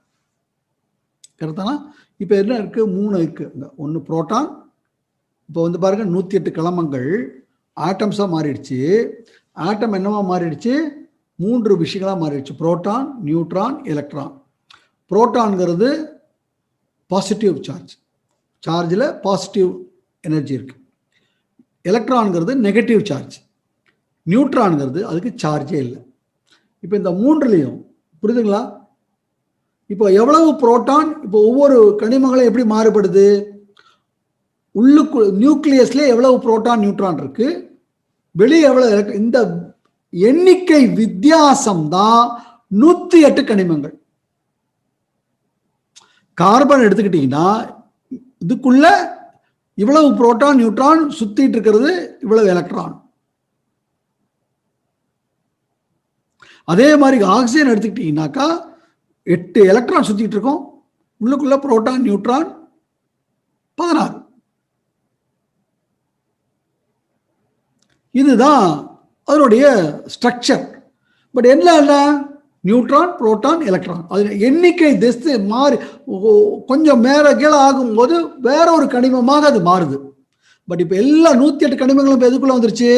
கரெக்டானா? இப்போ என்ன இருக்கு? 3 இருக்கு. ஒன்று புரோட்டான். இப்போ வந்து பாருங்க, 108 கலமங்கள் ஆட்டம்ஸாக மாறிடுச்சு. ஆட்டம் என்னவா மாறிடுச்சு? 3 விஷயங்களாக மாறிடுச்சு. Proton, neutron, electron. புரோட்டான்ங்கிறது பாசிட்டிவ் சார்ஜில் பாசிட்டிவ் எனர்ஜி இருக்கு. எலக்ட்ரான்ங்கிறது நெகட்டிவ் சார்ஜ். நியூட்ரான்ங்கிறது அதுக்கு சார்ஜே இல்லை. இப்போ இந்த 3லையும் புரியுதுங்களா? இப்போ எவ்வளவு புரோட்டான், இப்போ ஒவ்வொரு கனிமங்களும் எப்படி மாறுபடுது? உள்ளுக்கு நியூக்ளியஸ்ல எவ்வளவு புரோட்டான் நியூட்ரான் இருக்கு, வெளியே எவ்வளவு, இந்த எண்ணிக்கை வித்தியாசம் தான் 108 கனிமங்கள். கார்பன் எடுத்துக்கிட்டீங்கன்னா இதுக்குள்ள இவ்வளவு புரோட்டான் நியூட்ரான் சுத்திட்டு இருக்கிறது, இவ்வளவு எலக்ட்ரான். அதே மாதிரி ஆக்சிஜன் எடுத்துக்கிட்டீங்கன்னாக்கா 8 எலக்ட்ரான் சுத்திட்டு இருக்கோம், உள்ளுக்குள்ள புரோட்டான் நியூட்ரான் 16. இதுதான் அதனுடைய ஸ்ட்ரக்சர். பட் என்ன நியூட்ரான், புரோட்டான், எலக்ட்ரான், அது எண்ணிக்கை திசை மாறி கொஞ்சம் மேல கீழே ஆகும்போது வேற ஒரு கனிமமாக அது மாறுது. பட் இப்போ எல்லா 108 கனிமங்களும் இப்போ எதுக்குள்ள வந்துருச்சு?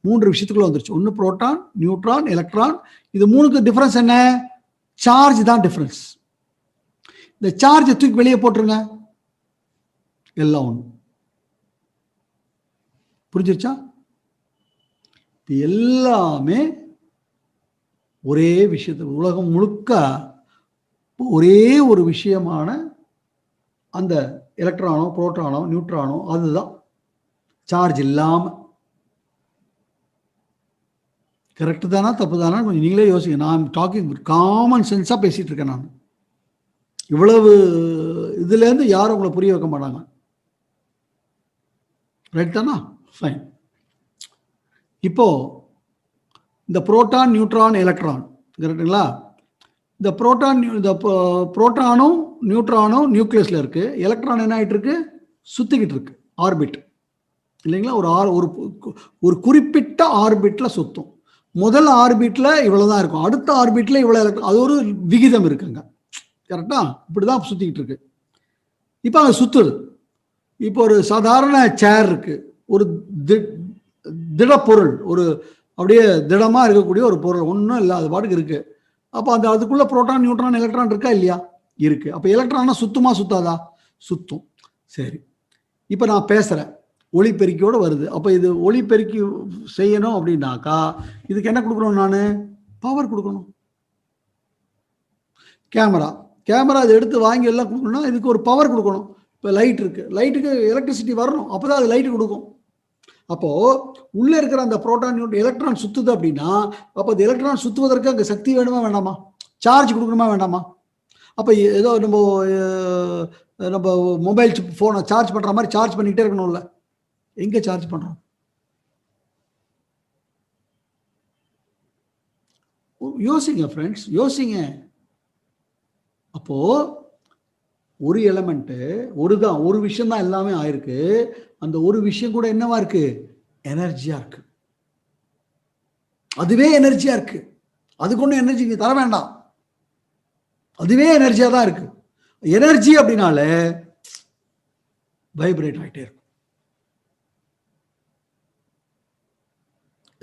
3 விஷயத்துக்குள்ள வந்துருச்சு. ஒன்று புரோட்டான், நியூட்ரான், எலக்ட்ரான். இது 3க்கு டிஃபரன்ஸ் என்ன? சார்ஜ் தான் டிஃபரன்ஸ். இந்த சார்ஜ் தூக்கி வெளியே போட்டுருங்க, எல்லாம் ஒன்று. புரிஞ்சிருச்சா? எல்லாமே ஒரே விஷயத்து, உலகம் முழுக்க ஒரே ஒரு விஷயமான அந்த எலக்ட்ரானோ புரோட்டானோ நியூட்ரானோ அதுதான் சார்ஜ் இல்லாம. கரெக்டு தானா தப்பு தானா கொஞ்சம் நீங்களே யோசிங்க. நான் டாக்கிங் காமன் சென்ஸா பேசிட்டு இருக்கேன். நான் இவ்வளவு இதுலேருந்து யாரும் உங்களை புரிய வைக்க மாட்டாங்க. ரைட் தானா? ஃபைன். இப்போ இந்த புரோட்டான், நியூட்ரான், எலக்ட்ரான், கரெக்டுங்களா? இந்த புரோட்டானும் நியூட்ரானும் நியூக்ளியஸ்ல இருக்கு. எலக்ட்ரான் என்ன ஆகிட்டு இருக்கு? சுத்திக்கிட்டு இருக்கு, ஆர்பிட் இல்லைங்களா? ஒரு குறிப்பிட்ட ஆர்பிட்ல சுத்தும். முதல் ஆர்பிட்ல இவ்வளவுதான் இருக்கும், அடுத்த ஆர்பிட்ல இவ்வளவு எலக்ட்ரான், அது ஒரு விகிதம் இருக்குங்க. கரெக்டா? இப்படிதான் சுத்திக்கிட்டு இருக்கு. இப்போ அங்கே சுத்துது. இப்போ ஒரு சாதாரண சேர் இருக்கு, ஒரு திடப்பொருள், ஒரு அப்படியே திடமா இருக்கக்கூடிய ஒரு பொருள், ஒன்றும் இல்லை, அது பாட்டுக்கு இருக்கு. அப்போ அதுக்குள்ள புரோட்டான், நியூட்ரான், எலக்ட்ரான் இருக்கா இல்லையா? இருக்கு. அப்போ எலக்ட்ரானா சுத்துமா சுத்தாதா? சுத்தும். சரி, இப்போ நான் பேசுறேன், ஒளிப்பெருக்கியோடு வருது. அப்போ இது ஒளிப்பெருக்கி செய்யணும் அப்படின்னாக்கா இதுக்கு என்ன கொடுக்கணும்? நான் பவர் கொடுக்கணும். கேமரா இதை எடுத்து வாங்கி எல்லாம் கொடுக்கணும்னா இதுக்கு ஒரு பவர் கொடுக்கணும். இப்போ லைட் இருக்கு, லைட்டுக்கு எலக்ட்ரிசிட்டி வரணும், அப்போதான் அது லைட்டு கொடுக்கும். அப்போ உள்ள இருக்கிற அந்த புரோட்டான், நியூட்ரான், எலக்ட்ரான் சுத்துது அப்படின்னா அப்போ அந்த எலக்ட்ரான் சுத்துவதற்கு அங்கே சக்தி வேணுமா வேண்டாமா? சார்ஜ் கொடுக்கணுமா வேண்டாமா? அப்போ ஏதோ நம்ம மொபைல் ஃபோனை சார்ஜ் பண்ற மாதிரி சார்ஜ் பண்ணிக்கிட்டே இருக்கணும்ல. எங்க சார்ஜ் பண்றோம்? யோசிங்க ஃப்ரெண்ட்ஸ், யோசிங்க. அப்போ ஒரு எலமெண்ட், ஒரு விஷயம் தான் எல்லாமே ஆயிருக்கு. அந்த ஒரு விஷயம் கூட என்னவா இருக்கு? எனர்ஜியா இருக்கு. அதுவே எனர்ஜியா இருக்கு. அதுக்கு ஒன்றும் எனர்ஜி நீங்க தர வேண்டாம், அதுவே எனர்ஜியா தான் இருக்கு. எனர்ஜி அப்படின்னாலே வைப்ரேட் ஆகிட்டே இருக்கும்.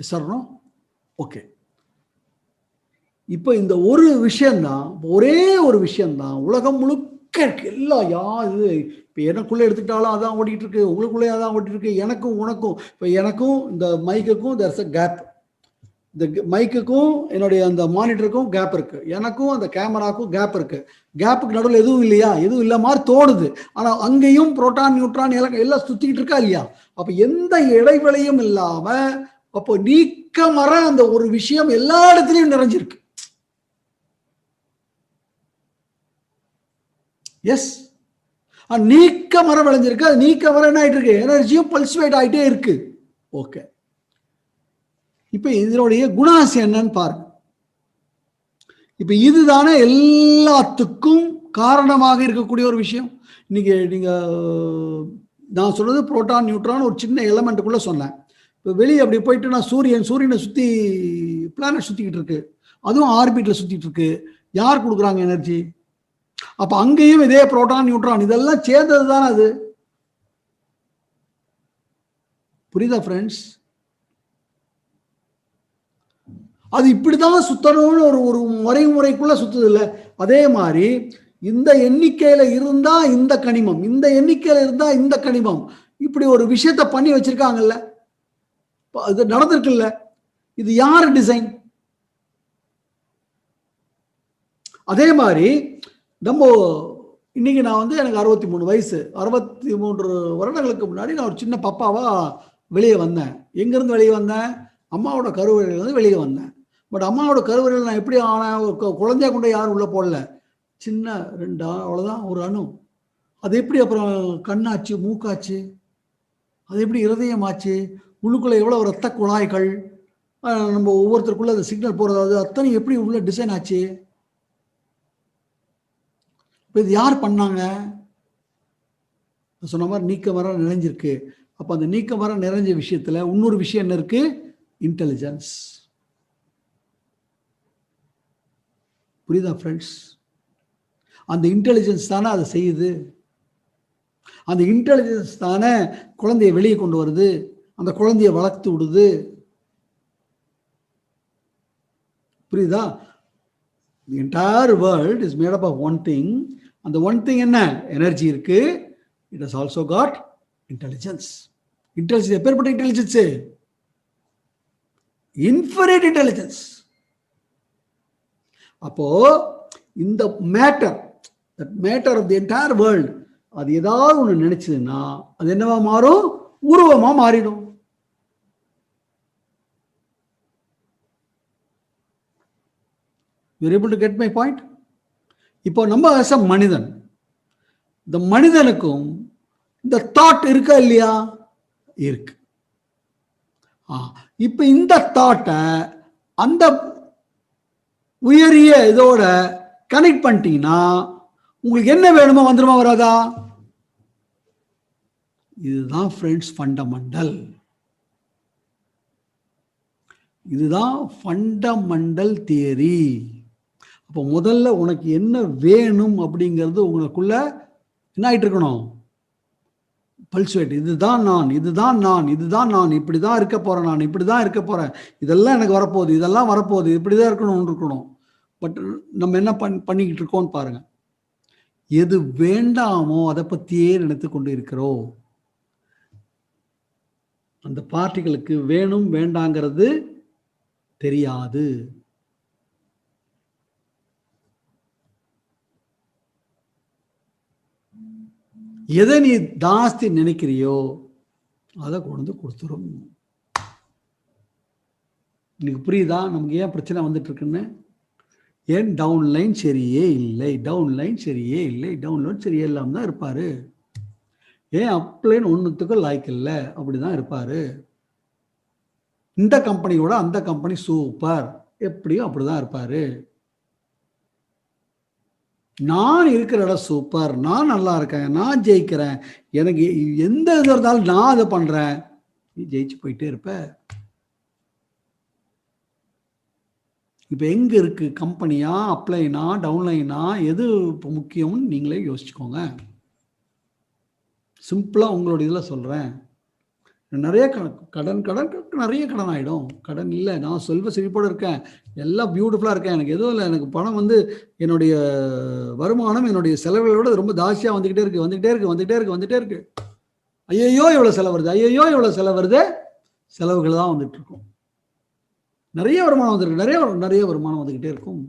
சரணம். ஓகே, இப்போ இந்த ஒரு விஷயம்தான், ஒரே ஒரு விஷயம்தான் உலகம் முழுக்க இருக்கு. எல்லாம் இது இப்போ எனக்குள்ளே எடுத்துக்கிட்டாலும் அதான் ஓடிட்டு இருக்கு, உங்களுக்குள்ளே அதான் ஓடிட்டு இருக்கு, எனக்கும் உனக்கும். இப்போ எனக்கும் இந்த மைக்குக்கும் there's a கேப், இந்த மைக்குக்கும் என்னுடைய அந்த மானிட்டருக்கும் கேப் இருக்கு, எனக்கும் அந்த கேமராக்கும் கேப் இருக்கு. கேப்புக்கு நடுவில் எதுவும் இல்லையா? எதுவும் இல்லை மாதிரி தோணுது. ஆனால் அங்கேயும் புரோட்டான், நியூட்ரான், எல்லாம் சுத்திக்கிட்டு இருக்கா இல்லையா? அப்போ எந்த இடைவெளியும் இல்லாம அப்போ நீக்கமற அந்த ஒரு விஷயம் எல்லா இடத்துலையும் நிறைஞ்சிருக்கு. எஸ், நீக்க மரம் விளைஞ்சிருக்கு. அது நீக்க மரம் என்ன ஆயிட்டு இருக்கு? எனர்ஜியும் பல்சுவேட் ஆகிட்டே இருக்கு. ஓகே, இப்ப இதனுடைய குணாசி என்னன்னு பாருங்க. இப்ப இதுதானே எல்லாத்துக்கும் காரணமாக இருக்கக்கூடிய ஒரு விஷயம். இன்னைக்கு நீங்க நான் சொல்றது புரோட்டான், நியூட்ரான் ஒரு சின்ன எலமெண்ட்டுக்குள்ள சொன்னேன். இப்போ வெளியே அப்படி போயிட்டு நான் சூரியனை சுத்தி பிளானட் சுத்திக்கிட்டு இருக்கு, அதுவும் ஆர்பிட்ல சுத்திட்டு இருக்கு. யார் கொடுக்குறாங்க எனர்ஜி? அப்ப அங்கேயும் இதே புரோட்டான், நியூட்ரான் இதெல்லாம் சேர்ந்தது தானே அது. புரியுதா ஃப்ரெண்ட்ஸ்? அது இப்படிதான் சுத்தணும்னு ஒரு முறைக்குள்ள சுத்துது இல்லை? அதே மாதிரி இந்த எண்ணிக்கையில இருந்தா இந்த கனிமம், இந்த எண்ணிக்கையில இருந்தா இந்த கனிமம், இப்படி ஒரு விஷயத்த பண்ணி வச்சிருக்காங்கல்ல, இது நடந்திருக்குல்ல. இது யார் டிசைன்? அதே மாதிரி நம்ம இன்னைக்கு நான் எனக்கு 63 வயசு, 63 வருடங்களுக்கு முன்னாடி நான் ஒரு சின்ன பப்பாவா வெளியே வந்தேன். எங்கிருந்து வெளியே வந்தேன்? அம்மாவோட கருவறையிலிருந்து வெளியே வந்தேன். பட் அம்மாவோட கருவறையில் நான் எப்படி ஆனேன்? குழந்தையா கொண்டு யாரும் உள்ள போடல, சின்ன 2 அவ்வளவுதான், ஒரு அணு. அது எப்படி அப்புறம் கண்ணாச்சு, மூக்காச்சு, அது எப்படி இருதயம் ஆச்சு, உள்ளுக்குள்ள எவ்வளவு ரத்த குழாய்கள், நம்ம ஒவ்வொருத்தருக்குள்ள அந்த சிக்னல் போறது, அத்தனை எப்படி உள்ள டிசைன் ஆச்சு? இது யார் பண்ணாங்க? சொன்ன மாதிரி நீக்க மரம் நிறைஞ்சிருக்கு. அப்ப அந்த நீக்க மரம் நிறைஞ்ச விஷயத்துல இன்னொரு விஷயம் என்ன இருக்கு? இன்டெலிஜென்ஸ். புரியுதா ஃப்ரெண்ட்ஸ்? அந்த இன்டெலிஜென்ஸ் தானே அதை செய்யுது. அந்த இன்டெலிஜென்ஸ் தானே குழந்தைய வெளியே கொண்டு வருது, அந்த குழந்தைய வளர்த்து விடுது. புரியுதா? The entire world is made up of one thing. And the one thing என்ன? எனர்ஜி இருக்கு. It has also got intelligence. Intelligence எப்பேற்பட்ட இன்டெலிஜென்ஸ்? Infinite intelligence. அப்போ இந்த matter of the entire world அது ஏதாவது ஒன்று நினைச்சதுன்னா அது என்னவா மாறும்? உருவமா மாறிடும். You're able to get my point? இப்போ நம்ம as a மனிதன், இந்த மனிதனுக்கும் இந்த தாட் இருக்கா இல்லையா? இருக்கு. இப்ப இந்த தாட்டை அந்த உயரிய இதோட கனெக்ட் பண்ணிட்டீங்கன்னா உங்களுக்கு என்ன வேணுமோ வந்துருமா வராதா? இதுதான் ஃப்ரெண்ட்ஸ் ஃபண்டமெண்டல். இதுதான் ஃபண்டமெண்டல் தியரி. அப்போ முதல்ல உனக்கு என்ன வேணும் அப்படிங்கிறது உங்களுக்குள்ள என்ன ஆயிட்டு இருக்கணும்? பல்சுவேட். இதுதான் நான், இதுதான் நான், இதுதான் நான், இப்படிதான் இருக்க போறேன், நான் இப்படிதான் இருக்க போறேன், இதெல்லாம் எனக்கு வரப்போகுது, இதெல்லாம் வரப்போகுது, இப்படிதான் இருக்கணும். பட் நம்ம என்ன பண்ணிக்கிட்டு இருக்கோம்னு பாருங்க. எது வேண்டாமோ அதை பத்தியே நினைத்து கொண்டு இருக்கிறோம். அந்த பார்ட்டிகளுக்கு வேணும் வேண்டாங்கிறது தெரியாது. எதை நீ ஜாஸ்தி நினைக்கிறியோ அதை கொண்டு கொடுத்துரும். இன்னைக்கு புரியுதா நமக்கு ஏன் பிரச்சனை வந்துட்டு இருக்குன்னு? ஏன் டவுன்லைன் சரியே இல்லை, டவுன்லைன் சரியே இல்லை, டவுன்லைன் சரியே இல்லாம தான் இருப்பாரு. ஏன் அப்லைன் ஒன்றுத்துக்கும் லாய்க் இல்லை, அப்படிதான் இருப்பாரு. இந்த கம்பெனியோட அந்த கம்பெனி சூப்பர், எப்படியும் அப்படிதான் இருப்பாரு. நான் இருக்கிற இடம் சூப்பர், நான் நல்லா இருக்கேன், நான் ஜெயிக்கிறேன், எனக்கு எந்த இது இருந்தாலும் நான் அதை பண்றேன், நீ ஜெயிச்சு போயிட்டே இருப்ப. இப்ப எங்க இருக்கு கம்பெனியா, அப்ளைனா, டவுன்லைனா, எது முக்கியம்னு நீங்களே யோசிச்சுக்கோங்க. சிம்பிளா உங்களோட இதில் சொல்றேன். நிறைய கடன் நிறைய கடன் ஆகிடும். கடன் இல்லை, நான் செல்வ செழிப்போடு இருக்கேன், எல்லாம் பியூட்டிஃபுல்லாக இருக்கேன், எனக்கு எதுவும் இல்லை, எனக்கு பணம் வந்து என்னுடைய வருமானம் என்னுடைய செலவுகளோட ரொம்ப ஜாஸ்தியாக வந்துக்கிட்டே இருக்கு. ஐயோ இவ்வளோ செலவு வருது, செலவுகள் தான் வந்துட்டு இருக்கும். நிறைய வருமானம் வந்துருக்கு, நிறைய வருமானம் வந்துக்கிட்டே இருக்கும்.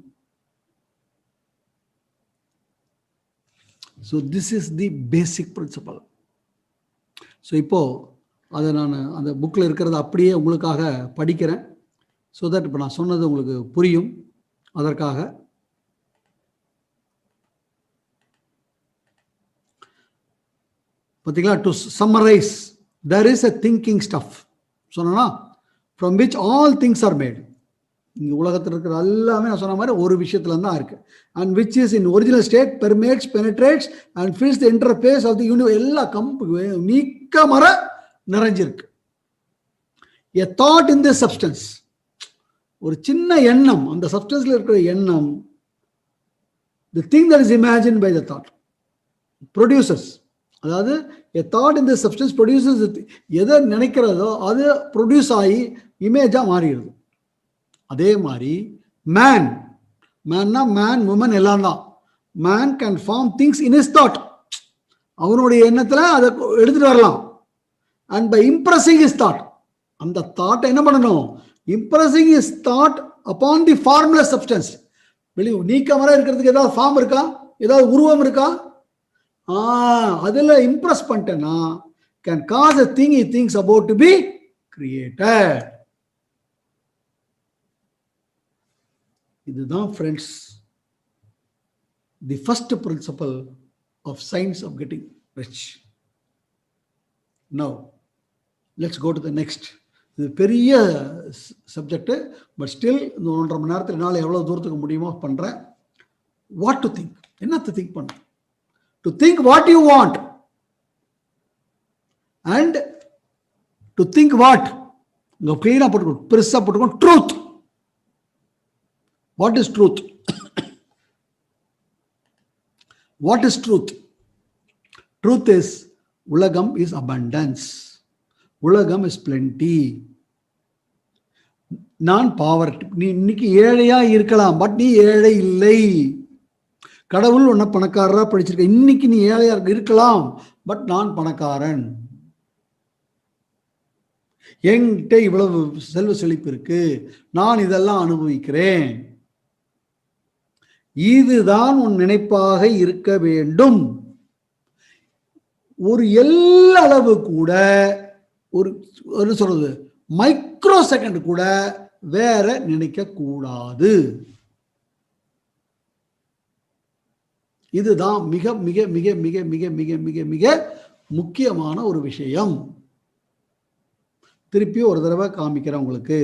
So this is the basic principal. So இப்போ அதை நான் அந்த புக்கில் இருக்கிறத அப்படியே உங்களுக்காக படிக்கிறேன். ஸோ தட் இப்போ நான் சொன்னது உங்களுக்கு புரியும். அதற்காக பார்த்தீங்களா, to summarise, there is a thinking stuff சொன்னா, from which all things are made. இங்கே உலகத்தில் இருக்கிற எல்லாமே நான் சொன்ன மாதிரி ஒரு விஷயத்துல தான் இருக்கு. And which is in original state permeates, penetrates and fills the interface of the universe. எல்லா நீக்க மர நிறைஞ்சிருக்கு. A thought in this substance, ஒரு சின்ன எண்ணம், அந்த சப்ஸ்டன்ஸ்ல இருக்கிற எண்ணம், the thing that is imagined by the thought produces, அதாவது a thought in this substance produces, எதை நினைக்கிறதோ அது ப்ரொடியூஸ் ஆகி இமேஜா மாறிடுது. அதே மாதிரி மேன்னா மேன் உமன் எல்லாம் தான். Man can form things in his thought, அவனுடைய எண்ணத்துல அதை எடுத்துட்டு வரலாம். And by impressing his thought, அந்த தாட்டை என்ன பண்ணணும், impressing his thought upon the formless substance. வெளியே நீக்கமர இருக்கிறதுக்கு ஏதாவது ஃபார்ம் இருக்கா, ஏதாவது உருவம் இருக்கா? அதுல இம்ப்ரெஸ் பண்ணிட்டேன்னா can cause a thing he thinks about to be created. இதுதான் friends the first principle of science of getting rich. Now let's go to the next. இது பெரிய சப்ஜெக்ட், பட் ஸ்டில் இந்த 1.5 மணி நேரத்தில் என்னால் எவ்வளோ தூரத்துக்கு முடியுமோ பண்ணுறேன். வாட் டு திங்க், என்னத்தை திங்க் பண்ண, to think what you want and to think what, இங்கே கிளீனாக போட்டுக்கணும், பெருசாக போட்டுக்கணும், truth. What is truth? What is truth? Truth is, ulagam is abundance. Ulagam is plenty. நான் பாவர்ட்டி, நீ இன்னைக்கு ஏழையா இருக்கலாம், பட் நீ ஏழை இல்லை. கடவுள் உன்னை பணக்காரரா படிச்சிருக்க, இன்னைக்கு நீ ஏழையா இருக்கலாம், பட் நான் பணக்காரன். என்கிட்ட இவ்வளவு செல்வ செழிப்பு இருக்கு, நான் இதெல்லாம் அனுபவிக்கிறேன். இதுதான் உன் நினைப்பாக இருக்க வேண்டும். ஒரு எல்லா அளவு கூட, ஒரு சொல்றது மைக்ரோ செகண்ட் கூட வேற நினைக்க கூடாது. இதுதான் மிக மிக மிக மிக மிக மிக மிக மிக முக்கியமான ஒரு விஷயம். திருப்பி ஒரு தடவை காமிக்கிறேன் உங்களுக்கு.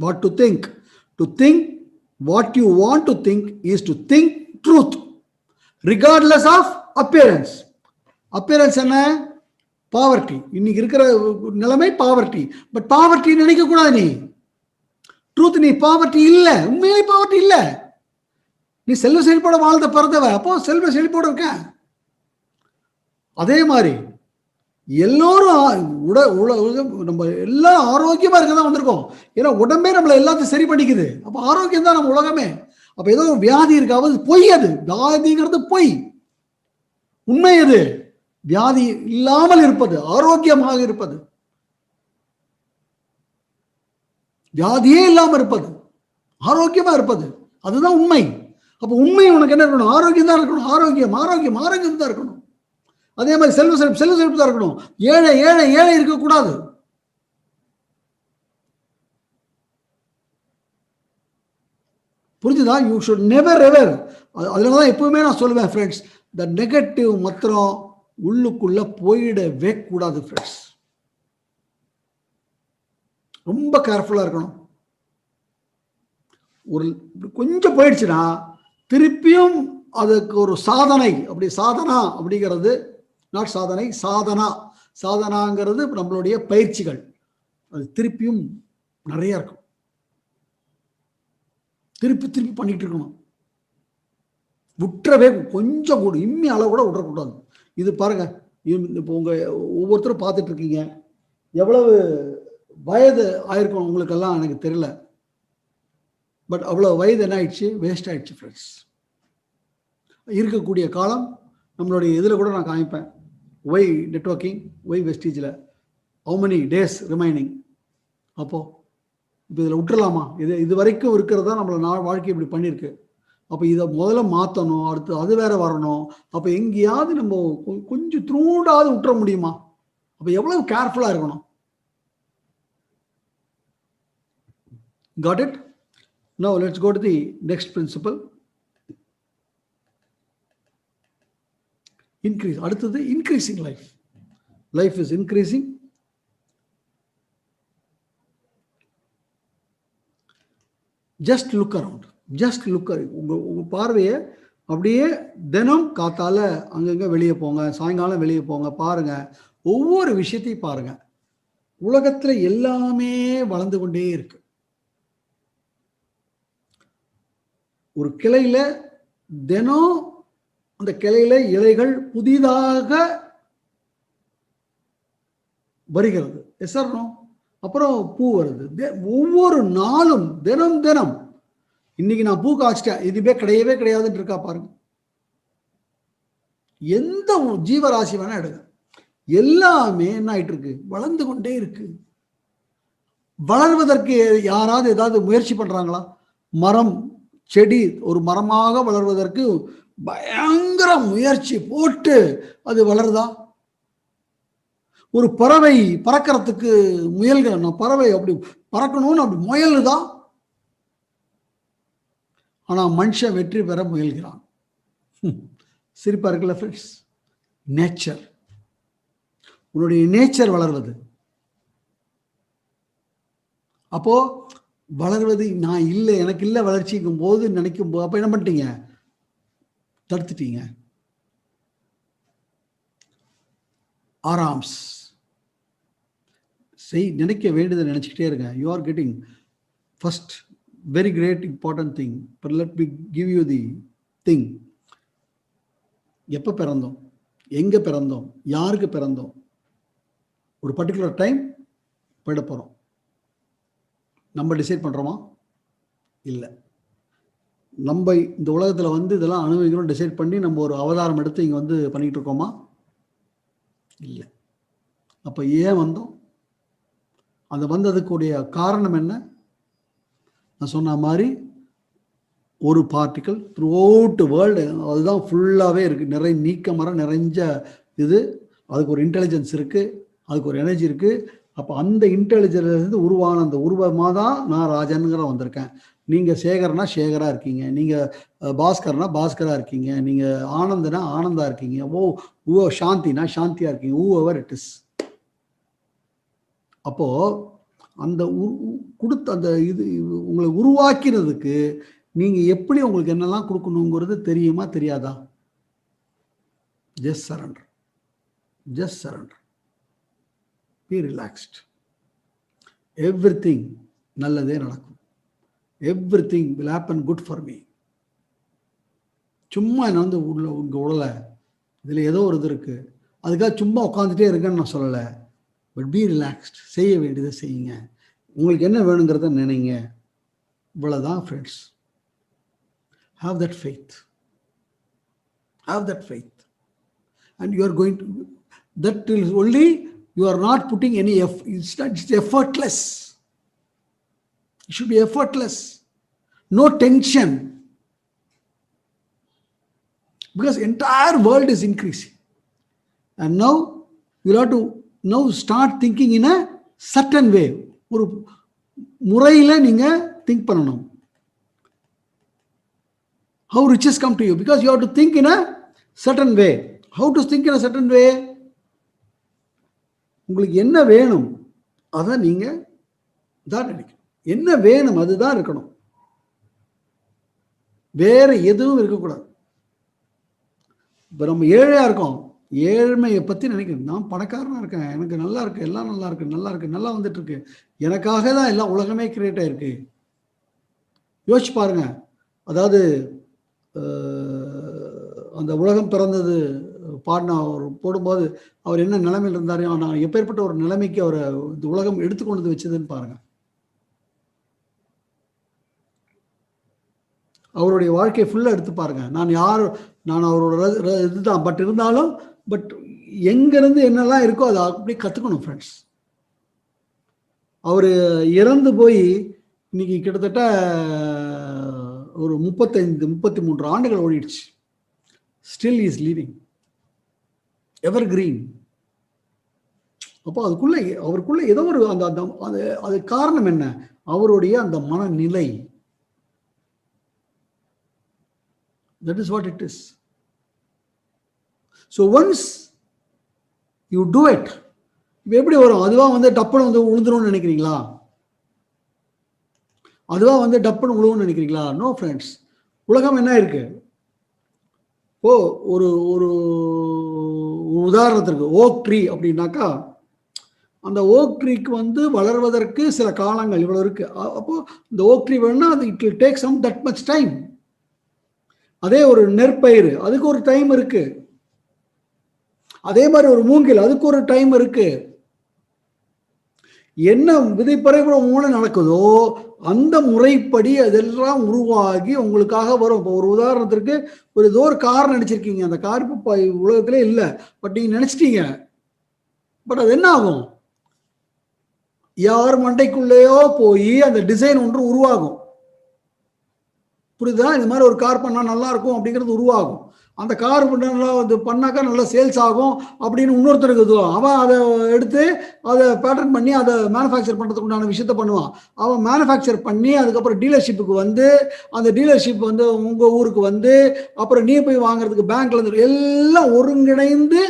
What to think. To think what you want to think is to think truth regardless of appearance. Appearance என்ன? பாவர்ட்டி. இன்னைக்கு இருக்கிற நிலைமை பாவர்ட்டி. பட் பாவர்ட்டி நினைக்க கூடாது. நீ ட்ரூத், நீ பாவர்ட்டி இல்லை, உண்மையிலே பாவர்ட்டி இல்லை. நீ செல்வ செழிப்போட வாழ்ந்த பிறந்தவ, அப்போ செல்வ செழிப்போட இருக்க. அதே மாதிரி எல்லோரும் நம்ம எல்லாம் ஆரோக்கியமா இருக்க தான் வந்திருக்கோம். ஏன்னா உடம்பே நம்மள எல்லாத்தையும் சரி பண்ணிக்குது. அப்போ ஆரோக்கியம் தான் நம்ம உலகமே. அப்ப ஏதோ ஒரு வியாதி இருக்காவது பொய். அது வியாதிங்கிறது பொய். உண்மை எது? வியாதி இல்லாமல் இருப்பது, ஆரோக்கியமாக இருப்பது, வியாதியே இல்லாம இருப்பது, ஆரோக்கியமா இருப்பது, அதுதான் உண்மை. அப்ப உண்மை உனக்கு என்ன இருக்கணும்? ஆரோக்கியம் தான் இருக்கணும். ஆரோக்கியம் ஆரோக்கியம் ஆரோக்கியம் தான் இருக்கணும். அதே மாதிரி செல்வ செழிப்பு செல்வ செழிப்பு தான் இருக்கணும். ஏழை ஏழை ஏழை இருக்கக்கூடாது. புரிஞ்சுதா? யூ ஷுட் நெவர் எவர். அதனாலதான் எப்பவுமே நான் சொல்லுவேன் ஃப்ரெண்ட்ஸ், த நெகட்டிவ் மாத்திரம் உள்ளுக்குள்ள போயிடவே கூடாது ஃப்ரெண்ட்ஸ். ரொம்ப கேர்ஃபுல்லா இருக்கணும். ஒரு கொஞ்சம் போயிடுச்சுன்னா திருப்பியும் அதுக்கு ஒரு சாதனை, அப்படி சாதனா அப்படிங்கிறது நாட் சாதனை, சாதனா. சாதனாங்கிறது நம்மளுடைய பயிற்சிகள். அது திருப்பியும் நிறைய இருக்கும். திருப்பி திருப்பி பண்ணிட்டு இருக்கணும். விட்டுறவே கொஞ்சம் கூட இம்மி அளவு கூட விட்டுறக்கூடாது. இது பாருங்க, இப்போ உங்க ஒவ்வொருத்தரும் பார்த்துட்டு இருக்கீங்க. எவ்வளவு வயது ஆயிருக்கும் உங்களுக்கெல்லாம் எனக்கு தெரியல. பட் அவ்வளோ வயது என்ன ஆயிடுச்சு? வேஸ்ட் ஆயிடுச்சு ஃப்ரெண்ட்ஸ். இருக்கக்கூடிய காலம் நம்மளுடைய இதில் கூட நான் காமிப்பேன். ஒய் நெட்வொர்க்கிங், ஒய் வெஸ்டீஜில் ஹவு மெனி டேஸ் ரிமைனிங். அப்போ இப்போ இதில் விட்டுறலாமா? இது வரைக்கும் இருக்கிறதா நம்மளை வாழ்க்கை இப்படி பண்ணியிருக்கு. அப்போ இதை முதல்ல மாற்றணும். அடுத்து அது வேற வரணும். அப்போ எங்கேயாவது நம்ம கொஞ்சம் த்ரூடாவது விட்டுற முடியுமா? அப்போ எவ்வளவு கேர்ஃபுல்லாக இருக்கணும். Got it? Now let's go to the next principle. Increase. அடுத்தது increasing life. Life is increasing. Just look around. Just look around. உங்க பார்வையை அப்படியே தினம் காத்தால அங்கங்க வெளியே போங்க, சாயங்காலம் வெளியே போங்க, பாருங்க. ஒவ்வொரு விஷயத்தையும் பாருங்க. உலகத்துல எல்லாமே வளர்ந்து கொண்டே இருக்கு. ஒரு கிளையில தினம் அந்த கிளையில இலைகள் புதிதாக வருகிறது. எசரணும். அப்புறம் பூ வருது. ஒவ்வொரு நாளும் தினம் தினம். இன்னைக்கு நான் பூ காய்ச்சிட்டேன், இதுவே கிடையவே கிடையாதுன்னு இருக்கா பாருங்க. எந்த ஜீவராசி வேணா எடுங்க, எல்லாமே என்ன ஆயிட்டு இருக்கு? வளர்ந்து கொண்டே இருக்கு. வளர்வதற்கு யாராவது ஏதாவது முயற்சி பண்றாங்களா? மரம் செடி ஒரு மரமாக வளர்வதற்கு பயங்கர முயற்சி போட்டு அது வளருதா? ஒரு பறவை பறக்கிறதுக்கு முயல்கிற பறவை அப்படி பறக்கணும்னு அப்படி முயலுதா? ஆனா மனுஷன் வெற்றி பெற முயல்கிறான். சிரிப்பா இருக்குல்ல ஃப்ரெண்ட்ஸ்? நேச்சர், உன்னுடைய நேச்சர் வளர்வது. அப்போ வளர்வது நான் இல்லை, எனக்கு இல்லை வளர்ச்சிக்கும் போது நினைக்கும் போது அப்ப என்ன பண்ணிட்டீங்க? தடுத்துட்டீங்க. ஆராம்ஸ் நினைக்க வேண்டியதை நினைச்சுக்கிட்டே இருங்க. You are getting first very great important thing. But let me give you the thing. எப்போ பிறந்தோம், எங்க பிறந்தோம், யாருக்கு பிறந்தோம், ஒரு பர்டிகுலர் டைம் போயிட போறோம். நம்ம டிசைட் பண்றோமா? இல்லை. நம்ம இந்த உலகத்துல வந்து இதெல்லாம் அனுபவிக்கிறோம் டிசைட் பண்ணி நம்ம ஒரு அவதாரம் எடுத்து இங்க வந்து பண்ணிட்டு இருக்கோமா? இல்லை. அப்ப ஏன் வந்தோம்? அந்த வந்ததுக்குடைய காரணம் என்ன? நான் சொன்ன மாதிரி ஒரு பார்ட்டிக்கல் த்ரூ அவுட் வேர்ல்டு, அதுதான் ஃபுல்லாகவே இருக்குது. நீக்கமரம் நிறைஞ்ச இது. அதுக்கு ஒரு இன்டெலிஜென்ஸ் இருக்குது, அதுக்கு ஒரு எனர்ஜி இருக்குது. அப்போ அந்த இன்டெலிஜென்ஸ்லேருந்து உருவான அந்த உருவமாக தான் நான் ராஜனுங்கிற வந்திருக்கேன். நீங்கள் சேகர்னா சேகராக இருக்கீங்க, நீங்கள் பாஸ்கர்னா பாஸ்கராக இருக்கீங்க, நீங்கள் ஆனந்தனா ஆனந்தா இருக்கீங்க, ஓ சாந்தினா சாந்தியாக இருக்கீங்க, எவர் இட் இஸ். அப்போது அந்த கொடுத்த அந்த இது உங்களை உருவாக்கினதுக்கு நீங்கள் எப்படி உங்களுக்கு என்னெல்லாம் கொடுக்கணுங்கிறது தெரியுமா தெரியாதா? Just surrender, just surrender, be relaxed. Everything நல்லதே நடக்கும். Everything will happen good for me. சும்மா என்ன வந்து உங்கள் உடலை இதில் ஏதோ ஒரு இது இருக்குது, அதுக்காக சும்மா உட்காந்துட்டே இருக்கேன்னு நான் சொல்லலை. But be relaxed. செய்ய வேண்டியதை செய்யுங்க, உங்களுக்கு என்ன வேணுங்கிறத நினைங்க. இவ்வளோதான் friends. Have that faith, have that faith, and you are going to, that is only, you are not putting any it's effortless. It should be effortless, no tension, because entire world is increasing, and now you have to now start thinking in a certain way. ஒரு முறையில் நீங்க think பண்ணணும். How riches come to you, because you have to think in a certain way. How to think in a certain way? உங்களுக்கு என்ன வேணும் அதை நீங்க தான் நினைக்கணும். என்ன வேணும் அதுதான் இருக்கணும், வேற எதுவும் இருக்கக்கூடாது. இப்போ நம்ம ஏழையா இருக்கோம், ஏழ்மையை பத்தி நினைக்கணும். நான் பணக்காரனா இருக்கேன், எனக்கு நல்லா இருக்கு, எல்லாம் நல்லா இருக்கு, நல்லா இருக்கு, நல்லா வந்துட்டு இருக்கு, எனக்காக தான் எல்லாம் உலகமே கிரியேட் ஆயிருக்கு. யோசிச்சு பாருங்க. அதாவது அந்த உலகம் பிறந்தது பாடின அவர் போடும்போது அவர் என்ன நிலைமையில் இருந்தாரு, நான் எப்பேற்பட்ட ஒரு நிலைமைக்கு அவரை இந்த உலகம் எடுத்துக்கொண்டு வச்சதுன்னு பாருங்க. அவருடைய வாழ்க்கையை ஃபுல்லாக எடுத்து பாருங்க. நான் அவரோட இதுதான். பட் இருந்தாலும் எங்கேருந்து என்னெல்லாம் இருக்கோ அதை அப்படி கற்றுக்கணும் ஃப்ரெண்ட்ஸ். அவர் இறந்து போய் இன்னைக்கு கிட்டத்தட்ட ஒரு 33 ஆண்டுகள் ஓடிடுச்சு. Still is living, evergreen. அப்போ அவருக்குள்ள ஏதோ ஒரு அது காரணம் என்ன? அவருடைய அந்த மனநிலை. That is what it is. So once you do it, எப்படி வரும்? அதுவா வந்து டப்புன்னு வந்து உழுந்துரும்னு நினைக்கிறீங்களா? அதுவா வந்து டப்புன்னு உழுவுன்னு நினைக்கிறீங்களா? No friends. உலகம் என்ன இருக்கு? ஒரு ஒரு உதாரணத்திற்கு ஓக் ட்ரீ அப்படின்னாக்கா, அந்த ஓக் ட்ரீக்கு வந்து வளர்வதற்கு சில காலங்கள் இவ்வளவு இருக்கு. அப்போ இந்த ஓக் ட்ரீ வேணும்னா அது it will take some that much time. அதே ஒரு நெற்பயிர், அதுக்கு ஒரு டைம் இருக்கு. அதே மாதிரி ஒரு மூங்கில், அதுக்கு ஒரு டைம் இருக்கு. என்ன விதைப்பறை கூட மூணு நடக்குதோ அந்த முறைப்படி அதெல்லாம் உருவாகி உங்களுக்காக வரும். இப்போ ஒரு உதாரணத்திற்கு ஏதோ ஒரு கார் நினைச்சிருக்கீங்க, அந்த கார் இப்போ உலகத்திலே இல்லை, பட் நீங்க நினைச்சிட்டீங்க. பட் அது என்ன ஆகும்? யார் மண்டைக்குள்ளேயோ போய் அந்த டிசைன் ஒன்று உருவாகும். புரியுதா? இந்த மாதிரி ஒரு கார் பண்ணா நல்லா இருக்கும் அப்படிங்கிறது உருவாகும். அந்த கார் நல்லா பண்ணாக்கா நல்லா சேல்ஸ் ஆகும் அப்படின்னு இன்னொருத்தருக்கு இதுவும் அவன் அதை எடுத்து அதை பேட்டர்ன் பண்ணி அதை மேனுஃபேக்சர் பண்ணுறதுக்கு உண்டான விஷயத்த பண்ணுவான். அவன் மேனுஃபேக்சர் பண்ணி அதுக்கப்புறம் டீலர்ஷிப்புக்கு வந்து அந்த டீலர்ஷிப் வந்து உங்கள் ஊருக்கு வந்து அப்புறம் நீ போய் வாங்குறதுக்கு பேங்க்ல இருந்து எல்லாம் ஒருங்கிணைந்து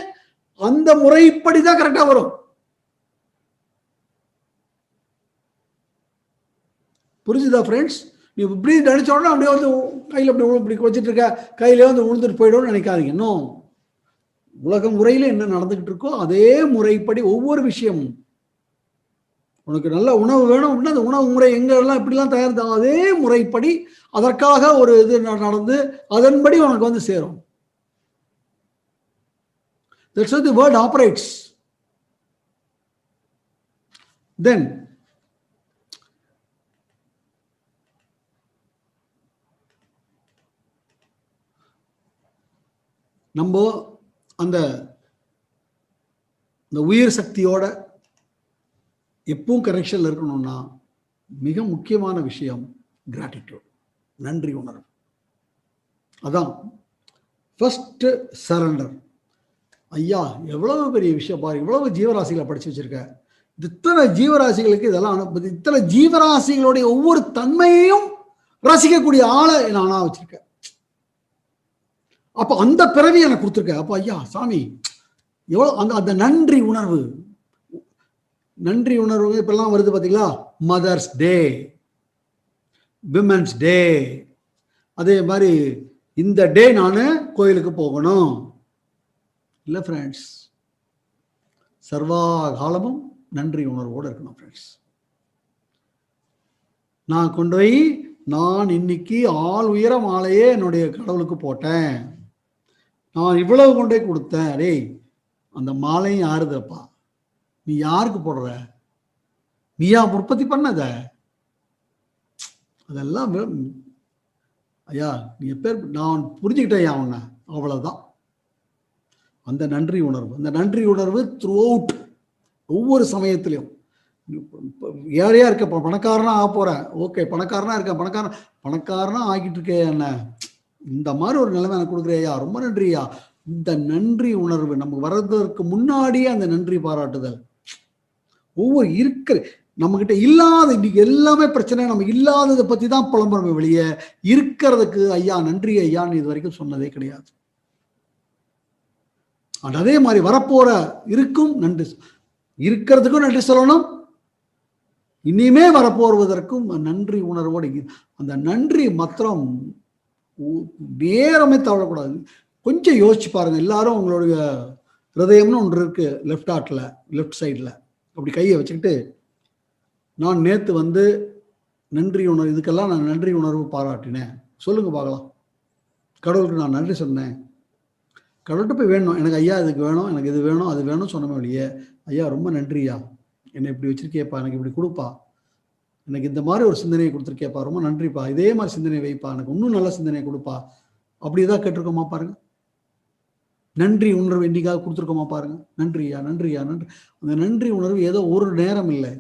அந்த முறைப்படி தான் கரெக்டாக வரும். புரிஞ்சுதா ஃப்ரெண்ட்ஸ்? நீ இப்படி நினைச்ச உடனே அப்படியே வந்து கையில் இப்படி வச்சுட்டு இருக்க, கையிலே வந்து விழுந்துட்டு போயிடும்னு நினைக்காதீங்க. இன்னும் உலக முறையில் என்ன நடந்துகிட்டு இருக்கோ அதே முறைப்படி ஒவ்வொரு விஷயமும். உனக்கு நல்ல உணவு வேணும் அப்படின்னா அந்த உணவு முறை எங்கெல்லாம் இப்படிலாம் தயார் அதே முறைப்படி அதற்காக ஒரு இது நடந்து அதன்படி உனக்கு வந்து சேரும். That's how the world operates. Then நம்ம அந்த உயிர் சக்தியோட எப்பவும் கனெக்ஷன்ல இருக்கணும்னா மிக முக்கியமான விஷயம் கிராட்டிடியூட், நன்றி உணர்வு. அதான் ஃபர்ஸ்ட் சரண்டர். ஐயா எவ்வளவு பெரிய விஷயம் பாரு, இவ்வளவு ஜீவராசிகளை படிச்சு வச்சிருக்க, இத்தனை ஜீவராசிகளுக்கு இதெல்லாம் இத்தனை ஜீவராசிகளுடைய ஒவ்வொரு தன்மையையும் ரசிக்கக்கூடிய ஆளை நானா வச்சிருக்கேன். அப்ப அந்த பிறவி எனக்கு கொடுத்துருக்க. அப்ப ஐயா சாமி எவ்வளவு அந்த அந்த நன்றி உணர்வு, நன்றி உணர்வு இப்பெல்லாம் வருது பாத்தீங்களா? மதர்ஸ் டே, விமென்ஸ் டே, அதே மாதிரி இந்த டே நான் கோயிலுக்கு போகணும் இல்லை ஃப்ரெண்ட்ஸ், சர்வா காலமும் நன்றி உணர்வோடு இருக்கணும் ஃப்ரெண்ட்ஸ். நான் கொண்டு போய் நான் இன்னைக்கு ஆள் உயர மாலையே என்னுடைய கடவுளுக்கு போட்டேன், நான் இவ்வளவு கொண்டே கொடுத்தேன். டேய் அந்த மாலையும் யாருதப்பா? நீ யாருக்கு போடுற? நீயா உற்பத்தி பண்ணத? அதெல்லாம் ஐயா நீ எப்பேர் நான் புரிஞ்சுக்கிட்டேன் அவனை, அவ்வளவுதான். அந்த நன்றி உணர்வு, அந்த நன்றி உணர்வு த்ரூ அவுட் ஒவ்வொரு சமயத்திலையும். ஏழையா இருக்க பணக்காரனா ஆக போறேன், ஓகே பணக்காரனா இருக்க பணக்காரனா ஆகிட்டு இருக்கேன், என்ன இந்த மாதிரி ஒரு நிலைமை எனக்கு கொடுக்குறியா, ரொம்ப நன்றியா. இந்த நன்றி உணர்வு நமக்கு வர்றதற்கு முன்னாடியே அந்த நன்றி பாராட்டுதல். ஒவ்வொரு இருக்கிற நம்ம கிட்ட இல்லாத, இன்னைக்கு எல்லாமே பிரச்சனை, நம்ம இல்லாததை பத்தி தான் புலம்புறோமே வெளியே, இருக்கிறதுக்கு ஐயா நன்றி ஐயான்னு இது வரைக்கும் சொன்னதே கிடையாது. அதே மாதிரி வரப்போற இருக்கும் நன்றி, இருக்கிறதுக்கும் நன்றி சொல்லணும், இனிமே வரப்போவதற்கும் நன்றி உணர்வோடு. அந்த நன்றி மாத்திரம் நேரமே தவறக்கூடாது. கொஞ்சம் யோசிச்சு பாருங்க. எல்லாரும் உங்களுடைய ஹிருதயம்னு ஒன்று இருக்கு லெஃப்ட் ஹார்ட்ல, லெஃப்ட் சைட்ல அப்படி கையை வச்சுக்கிட்டு, நான் நேத்து வந்து நன்றி உணர்வு, இதுக்கெல்லாம் நான் நன்றி உணர்வு பாராட்டினேன் சொல்லுங்க பார்க்கலாம். கடவுளுக்கு நான் நன்றி சொன்னேன், கடவுள்கிட்ட போய் வேணும், எனக்கு ஐயா இதுக்கு வேணும், எனக்கு இது வேணும், அது வேணும் சொன்னமே இல்லையே, ஐயா ரொம்ப நன்றியா, என்னை இப்படி வச்சிருக்கேப்பா, எனக்கு இப்படி கொடுப்பா, எனக்கு இந்த மாதிரி ஒரு சிந்தனையை கொடுத்துருக்கேப்பா, ரொம்ப நன்றிப்பா, இதே மாதிரி சிந்தனை வைப்பா, எனக்கு இன்னும் நல்ல சிந்தனையை கொடுப்பா, அப்படிதான் கேட்டிருக்கோமா பாருங்க. நன்றி உணர்வு என்னைக்காக கொடுத்துருக்கோமா பாருங்க. நன்றியா நன்றியா நன்றி. அந்த நன்றி உணர்வு ஏதோ ஒரு நேரம் இல்லை,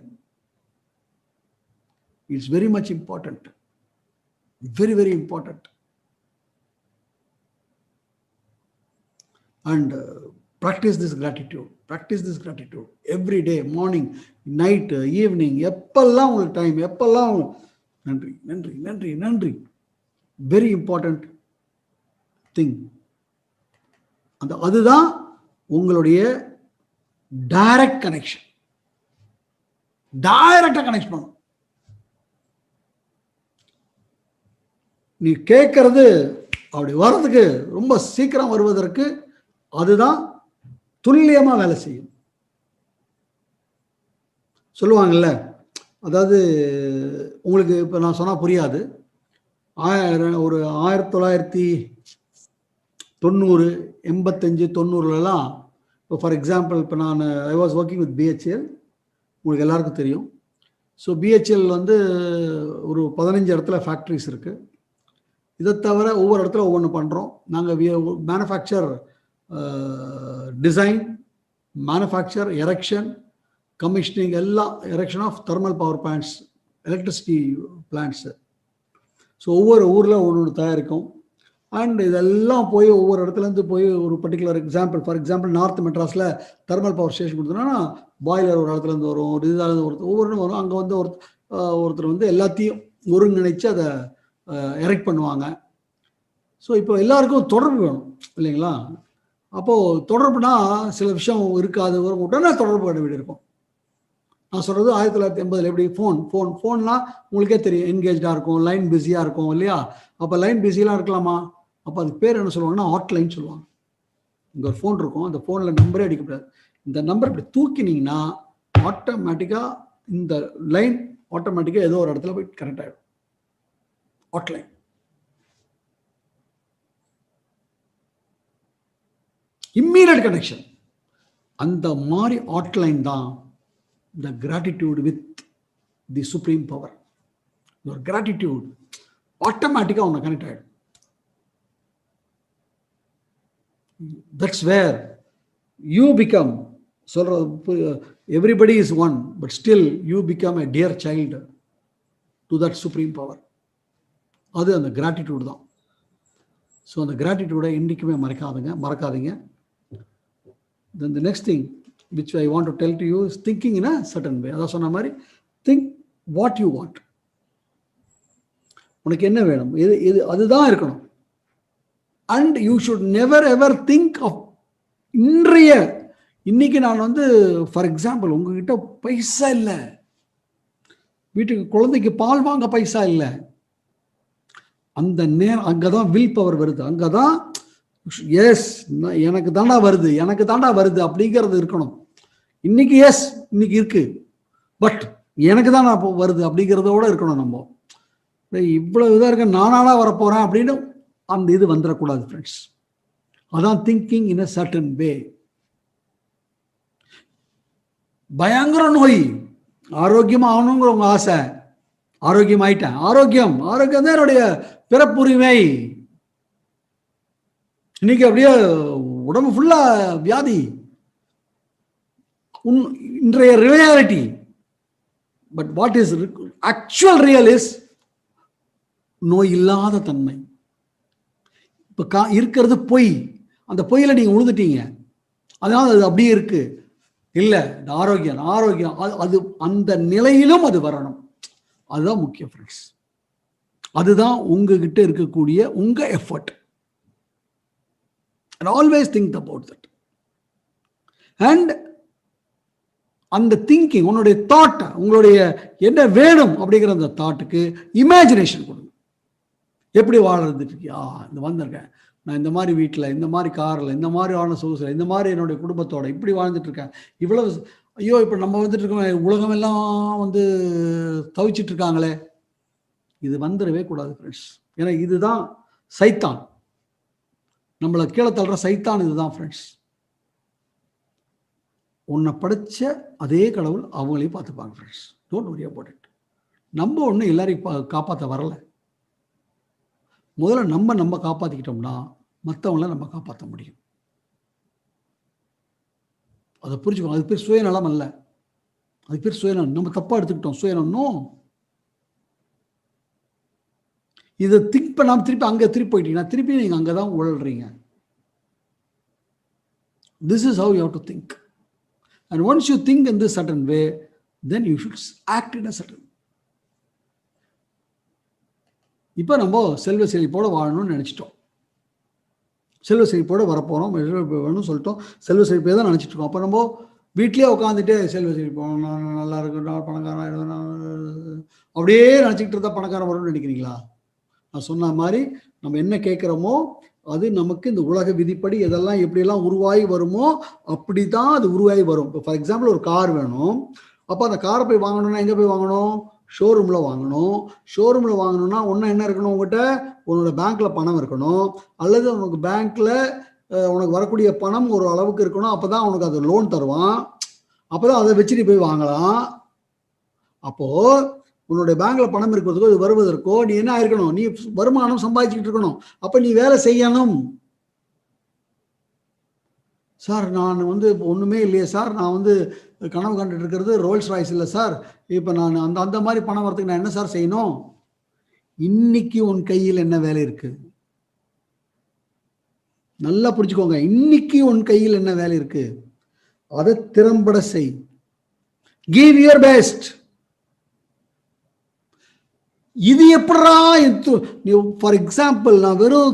it's very much important, very very important. And practice this gratitude every day, morning, night, evening, எப்பெல்லாம் உங்களுக்கு டைம், எப்பெல்லாம் நன்றி நன்றி நன்றி நன்றி, வெரி இம்பார்ட்டன்ட் திங். அதுதான் உங்களுடைய டைரக்ட் கனெக்ஷன், டைரக்டா கனெக்ட் பண்ணும். நீ கேட்கறது அப்படி வர்றதுக்கு ரொம்ப சீக்கிரம் வருவதற்கு அதுதான் துல்லியமா வேலை செய்யும். சொல்லுவாங்கல்ல, அதாவது உங்களுக்கு இப்ப நான் சொன்னா புரியாது, ஒரு 1990 85 90 இப்போ ஃபார் எக்ஸாம்பிள் இப்போ நான் I was working with BHEL, உங்களுக்கு எல்லாருக்கும் தெரியும். ஸோ பிஹெச்எல் வந்து ஒரு 15 இடத்துல ஃபேக்ட்ரிஸ் இருக்கு. இதை தவிர ஒவ்வொரு இடத்துல ஒவ்வொன்று பண்ணுறோம் நாங்கள். Manufacture, design, manufacture, erection, commissioning, எல்லாம் erection of thermal power plants, electricity plants. So ஒவ்வொரு ஊரில் ஒன்று தயாரிக்கும். அண்ட் இதெல்லாம் போய் ஒவ்வொரு இடத்துலேருந்து போய் ஒரு particular example, for example north மெட்ராஸில் தெர்மல் பவர் ஸ்டேஷன் கொடுத்தோன்னா பாய்லர் ஒரு இடத்துலேருந்து வரும், ஒரு இதாலேருந்து ஒவ்வொன்றும் வரும். அங்கே வந்து ஒருத்தர் வந்து எல்லாத்தையும் ஒருங்கிணைச்சு அதை எரெக்ட் பண்ணுவாங்க. ஸோ இப்போ எல்லாருக்கும் தொடர்பு வேணும் இல்லைங்களா? அப்போது தொடர்புனா சில விஷயம் இருக்காது, உடனே தொடர்பு பண்ண வேண்டியிருக்கும். நான் சொல்கிறது 1980 எப்படி ஃபோன்னா உங்களுக்கே தெரியும், என்கேஜாக இருக்கும், லைன் பிஸியாக இருக்கும் இல்லையா? அப்போ லைன் பிஸியெலாம் இருக்கலாமா? அப்போ அதுக்கு பேர் என்ன சொல்லுவாங்கன்னா ஹாட்லைன் சொல்லுவாங்க. இங்கே ஒரு ஃபோன் இருக்கும், அந்த ஃபோனில் நம்பரே அடிக்கக்கூடாது. இந்த நம்பர் இப்படி தூக்கினீங்கன்னா ஆட்டோமேட்டிக்காக இந்த லைன் ஆட்டோமேட்டிக்காக ஏதோ ஒரு இடத்துல போய் கனெக்ட் ஆகிடும். Hotline immediate connection. அந்த மாதிரி ஹாட்லைன் தான் the gratitude with the supreme power. Your gratitude automatically on connect ஆயிடும். That's where you become, so everybody is one, but still you become a dear child to that supreme power. அது அந்த gratitude தான். ஸோ அந்த gratitude இன்னைக்குமே மறக்காதீங்க. Then the next thing which I want to tell to you is thinking in a certain way. அதான் சொன்ன மாதிரி think what you want. உனக்கு என்ன வேணும், எது எது அதுதான் இருக்கணும். And you should never ever think of இன்னைக்கு நான் வந்து ஃபார் எக்ஸாம்பிள் உங்ககிட்ட பைசா இல்லை, வீட்டுக்கு குழந்தைக்கு பால் வாங்க பைசா இல்லை, அந்த நேரம் அங்கதான் வில் பவர் வருது. அங்கதான் எஸ் எனக்கு தாண்டா வருது, எனக்கு தாண்டா வருது அப்படிங்கிறது இருக்கணும். இன்னைக்கு எஸ் இன்னைக்கு இருக்கு, பட் எனக்கு தான் வருது அப்படிங்கிறதோட இருக்கணும். நம்ம இவ்வளவு இதாக இருக்க நானாடா வரப்போறேன் அப்படின்னு அந்த இது வந்துடக்கூடாது ஃப்ரெண்ட்ஸ். அதான் thinking in a certain way. பயங்கர நோய், ஆரோக்கியம் ஆகணுங்கிற உங்க ஆசை, ஆரோக்கியம் ஆயிட்டேன், ஆரோக்கியம் ஆரோக்கியம் தான் என்னுடைய பிறப்புரிமை. இன்னைக்கு அப்படியே உடம்பு ஃபுல்லா வியாதி, இன்றைய reality. But what is actual real is நோய் இல்லாத தன்மை. இப்ப இருக்கிறது பொய், அந்த பொய்யில நீங்க உழுதுட்டீங்க, அதனால அது அப்படியே இருக்கு. இல்ல ஆரோக்கியம் ஆரோக்கியம் அது அந்த நிலையிலும் அது வரணும். அதுதான் முக்கியம் ஃப்ரெண்ட்ஸ். அதுதான் உங்ககிட்ட இருக்கக்கூடிய உங்க effort. And always think about that. And அந்த திங்கிங், உன்னுடைய தாட், உங்களுடைய என்ன வேணும் அப்படிங்கிற அந்த தாட்டுக்கு இமேஜினேஷன் கொடுங்க. எப்படி வாழ்றது இருக்கியா, இந்த வந்திருக்கேன் நான் இந்த மாதிரி வீட்டில், இந்த மாதிரி காரில், இந்த மாதிரி ஆன சொகுசில், இந்த மாதிரி என்னுடைய குடும்பத்தோட இப்படி வாழ்ந்துட்டு இருக்கேன், இவ்வளவு ஐயோ இப்போ நம்ம வந்துட்டு இருக்கோம், உலகம் எல்லாம் வந்து தவிச்சிட்டு இருக்காங்களே, இது வந்துடவே கூடாது ஃப்ரெண்ட்ஸ். ஏன்னா இதுதான் சைத்தான், நம்மளை கீழே தள்ளுற சைத்தான் இதுதான் ஃப்ரெண்ட்ஸ். உன்னை படித்த அதே கடவுள் அவங்களையும் பார்த்துப்பாங்க friends. Don't worry about it. நம்ம ஒன்றும் எல்லாரையும் காப்பாற்ற வரல. முதல்ல நம்ம காப்பாற்றிக்கிட்டோம்னா மற்றவங்கள நம்ம காப்பாற்ற முடியும். அதை புரிஞ்சுக்கணும். அது பேர் சுயநலம் அல்ல, அது பேர் சுயநலம். நம்ம தப்பாக எடுத்துக்கிட்டோம் சுயநலம். இதை திங்க் பண்ணாமல் திருப்பி அங்கே திருப்பி போயிட்டீங்கன்னா திருப்பி நீங்கள் அங்கே தான் உழல்றீங்க. This is how you have to think. And once you think in this certain way, then you should act in a certain way. இப்போ நம்ம செல்வ செழிப்போட வாழணும்னு நினச்சிட்டோம், செல்வ செழிப்போட வரப்போகிறோம் வேணும்னு சொல்லிட்டோம், செல்வ செழிப்பே தான் நினச்சிட்டு இருக்கோம். அப்போ நம்ம வீட்லேயே உட்காந்துட்டு செல்வ செழிப்போம், நான் நல்லா இருக்கும், நான் பணக்காரன் அப்படியே நினச்சிக்கிட்டு இருந்தால் பணக்காரன் வரும்னு நினைக்கிறீங்களா? நான் சொன்ன மாதிரி நம்ம என்ன கேட்குறோமோ அது நமக்கு இந்த உலக விதிப்படி எதெல்லாம் எப்படியெல்லாம் உருவாகி வருமோ அப்படி தான் அது உருவாகி வரும். இப்போ ஃபார் எக்ஸாம்பிள் ஒரு கார் வேணும், அப்போ அந்த காரை போய் வாங்கணும்னா எங்கே போய் வாங்கணும்? ஷோரூமில் வாங்கணும். ஷோரூமில் வாங்கணும்னா ஒன்று என்ன இருக்கணும், உங்கள்கிட்ட உன்னோட பேங்க்கில் பணம் இருக்கணும், அல்லது உனக்கு பேங்க்கில் உனக்கு வரக்கூடிய பணம் ஒரு அளவுக்கு இருக்கணும். அப்போ தான் உனக்கு அது லோன் தருவான், அப்போ தான் அதை வச்சு நீ போய் வாங்கலாம். அப்போது உன்னுடைய பேங்க்ல பணம் இருக்கிறதுக்கோ இது வருவதற்கோ நீ என்ன ஆயிருக்கணும்? நீ வருமானம் சம்பாதிச்சுக்கிட்டு இருக்கணும். அப்ப நீ வேலை செய்யணும். சார் நான் வந்து ஒண்ணுமே இல்லையே சார், நான் வந்து கனவு கண்டுட்டு இருக்கிறது ரோல்ஸ் ராய்ஸ் இல்லை சார், இப்ப நான் அந்த மாதிரி பணம் வரதுக்கு நான் என்ன சார் செய்யணும்? இன்னைக்கு உன் கையில் என்ன வேலை இருக்கு? நல்லா புரிஞ்சுக்கோங்க. இன்னைக்கு உன் கையில் என்ன வேலை இருக்கு, அதை திறம்பட செய். Give your best. இது எப்படா? ஃபார் எக்ஸாம்பிள் நான் வெறும்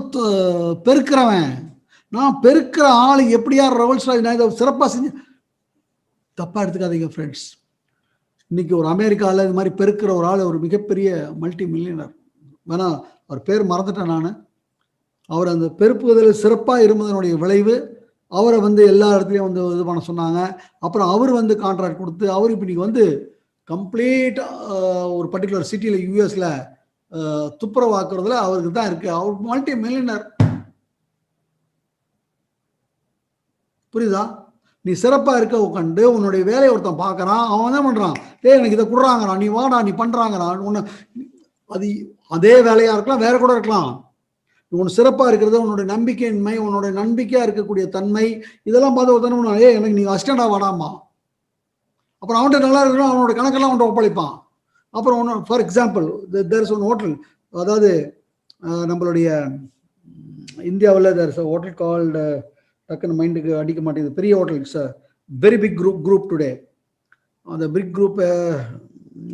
பெருக்கிறவன், நான் பெருக்கிற ஆள் எப்படியா ரோல்ஸ் ராய்ஸ் நான் இதை சிறப்பாக செஞ்சு தப்பா எடுத்துக்காதீங்க ஃப்ரெண்ட்ஸ். இன்னைக்கு ஒரு அமெரிக்காவில் இது மாதிரி பெருக்கிற ஒரு ஆள், ஒரு மிகப்பெரிய மல்டி மில்லியனர், வேணா அவர் பேர் மறந்துட்டேன் நான். அவர் அந்த பெருப்புவதில் சிறப்பாக இருந்ததனுடைய விளைவு அவரை வந்து எல்லா இடத்துலையும் வந்து இது பண்ண சொன்னாங்க. அப்புறம் அவர் வந்து கான்ட்ராக்ட் கொடுத்து அவர் இப்போ இன்னைக்கு வந்து கம்ப்ளீட் ஒரு பர்டிகுலர் சிட்டியில் யூஎஸ்ல துப்புரவாக்குறதுல அவருக்கு தான் இருக்கு. அவர் மல்டி மில்லியனர். புரியுதா? நீ சிறப்பாக இருக்க உட்காந்து உன்னுடைய வேலையை ஒருத்தன் பார்க்குறான், அவன் என்ன பண்ணுறான், எனக்கு இதை கொடுறாங்கறான், நீ வாடா நீ பண்ணுறாங்கறான். ஒன்று அது அதே வேலையாக இருக்கலாம், வேற கூட இருக்கலாம். உன் சிறப்பாக இருக்கிறது உன்னுடைய நம்பிக்கையின்மை, உன்னுடைய நம்பிக்கையாக இருக்கக்கூடிய தன்மை, இதெல்லாம் பார்த்து ஒருத்தன எனக்கு நீங்கள் அசிஸ்டண்டாக வாடாமா. அப்புறம் அவன்கிட்ட நல்லா இருக்கணும், அவனோட கணக்கெல்லாம் அவன்கிட்ட ஒப்படைப்பான். அப்புறம் ஒன்று for example there is one hotel, அதாவது நம்மளுடைய இந்தியாவில் there is a hotel called, டக்குன்னு மைண்டுக்கு அடிக்க மாட்டேங்குது, பெரிய hotel, it's a very big group today. அந்த பிக் குரூப்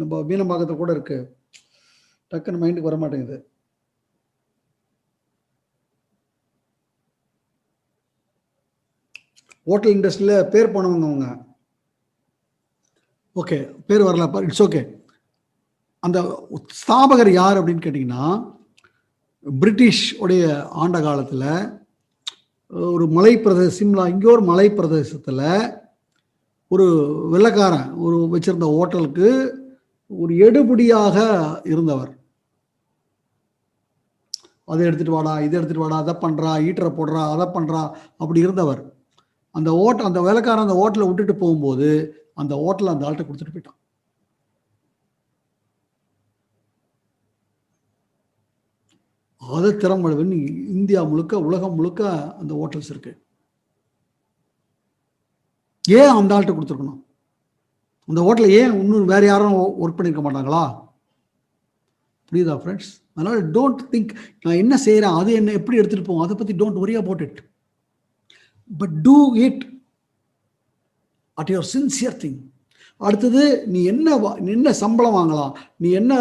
நம்ம மீனம்பாக்கத்தில் கூட இருக்கு. டக்குன்னு மைண்டுக்கு வர மாட்டேங்குது. ஹோட்டல் இண்டஸ்ட்ரியில் பேர் போனவங்க அவங்க. ஓகே, பேர் வரல, இட்ஸ் ஓகே. அந்த ஸ்தாபகர் யார் அப்படின்னு கேட்டிங்கன்னா, பிரிட்டிஷ் உடைய ஆண்ட காலத்தில் ஒரு மலை பிரதேச சிம்லா, இங்கே ஒரு மலை பிரதேசத்தில் ஒரு வெள்ளைக்காரன் ஒரு வச்சிருந்த ஹோட்டலுக்கு ஒரு எடுபடியாக இருந்தவர். அதை எடுத்துட்டு வாடா, இதை எடுத்துட்டு வாடா, அதை பண்றா, ஈட்டரை போடுறா, அதை பண்றா, அப்படி இருந்தவர். அந்த வேலைக்காரன் அந்த ஹோட்டலை விட்டுட்டு போகும்போது அந்த ஹோட்டலை அந்த ஆள்கிட்ட கொடுத்துட்டு போயிட்டான். அதை திறம்படுவன் இந்தியா முழுக்க, உலகம் முழுக்க அந்த ஹோட்டல்ஸ் இருக்கு. ஏன் அந்த ஆள்கிட்ட கொடுத்துருக்கணும்? அந்த ஹோட்டலில் ஏன் இன்னும் வேற யாரும் ஒர்க் பண்ணியிருக்க மாட்டாங்களா? புரியுதா ஃப்ரெண்ட்ஸ்? அதனால டோன்ட் திங்க் நான் என்ன செய்கிறேன், அது என்ன எப்படி எடுத்துகிட்டு போவோம், அதை பற்றி don't worry about it. But do it at your sincere thing. அடுத்தது நீ என்ன சம்பளம் வாங்கலாம், நீ என்ன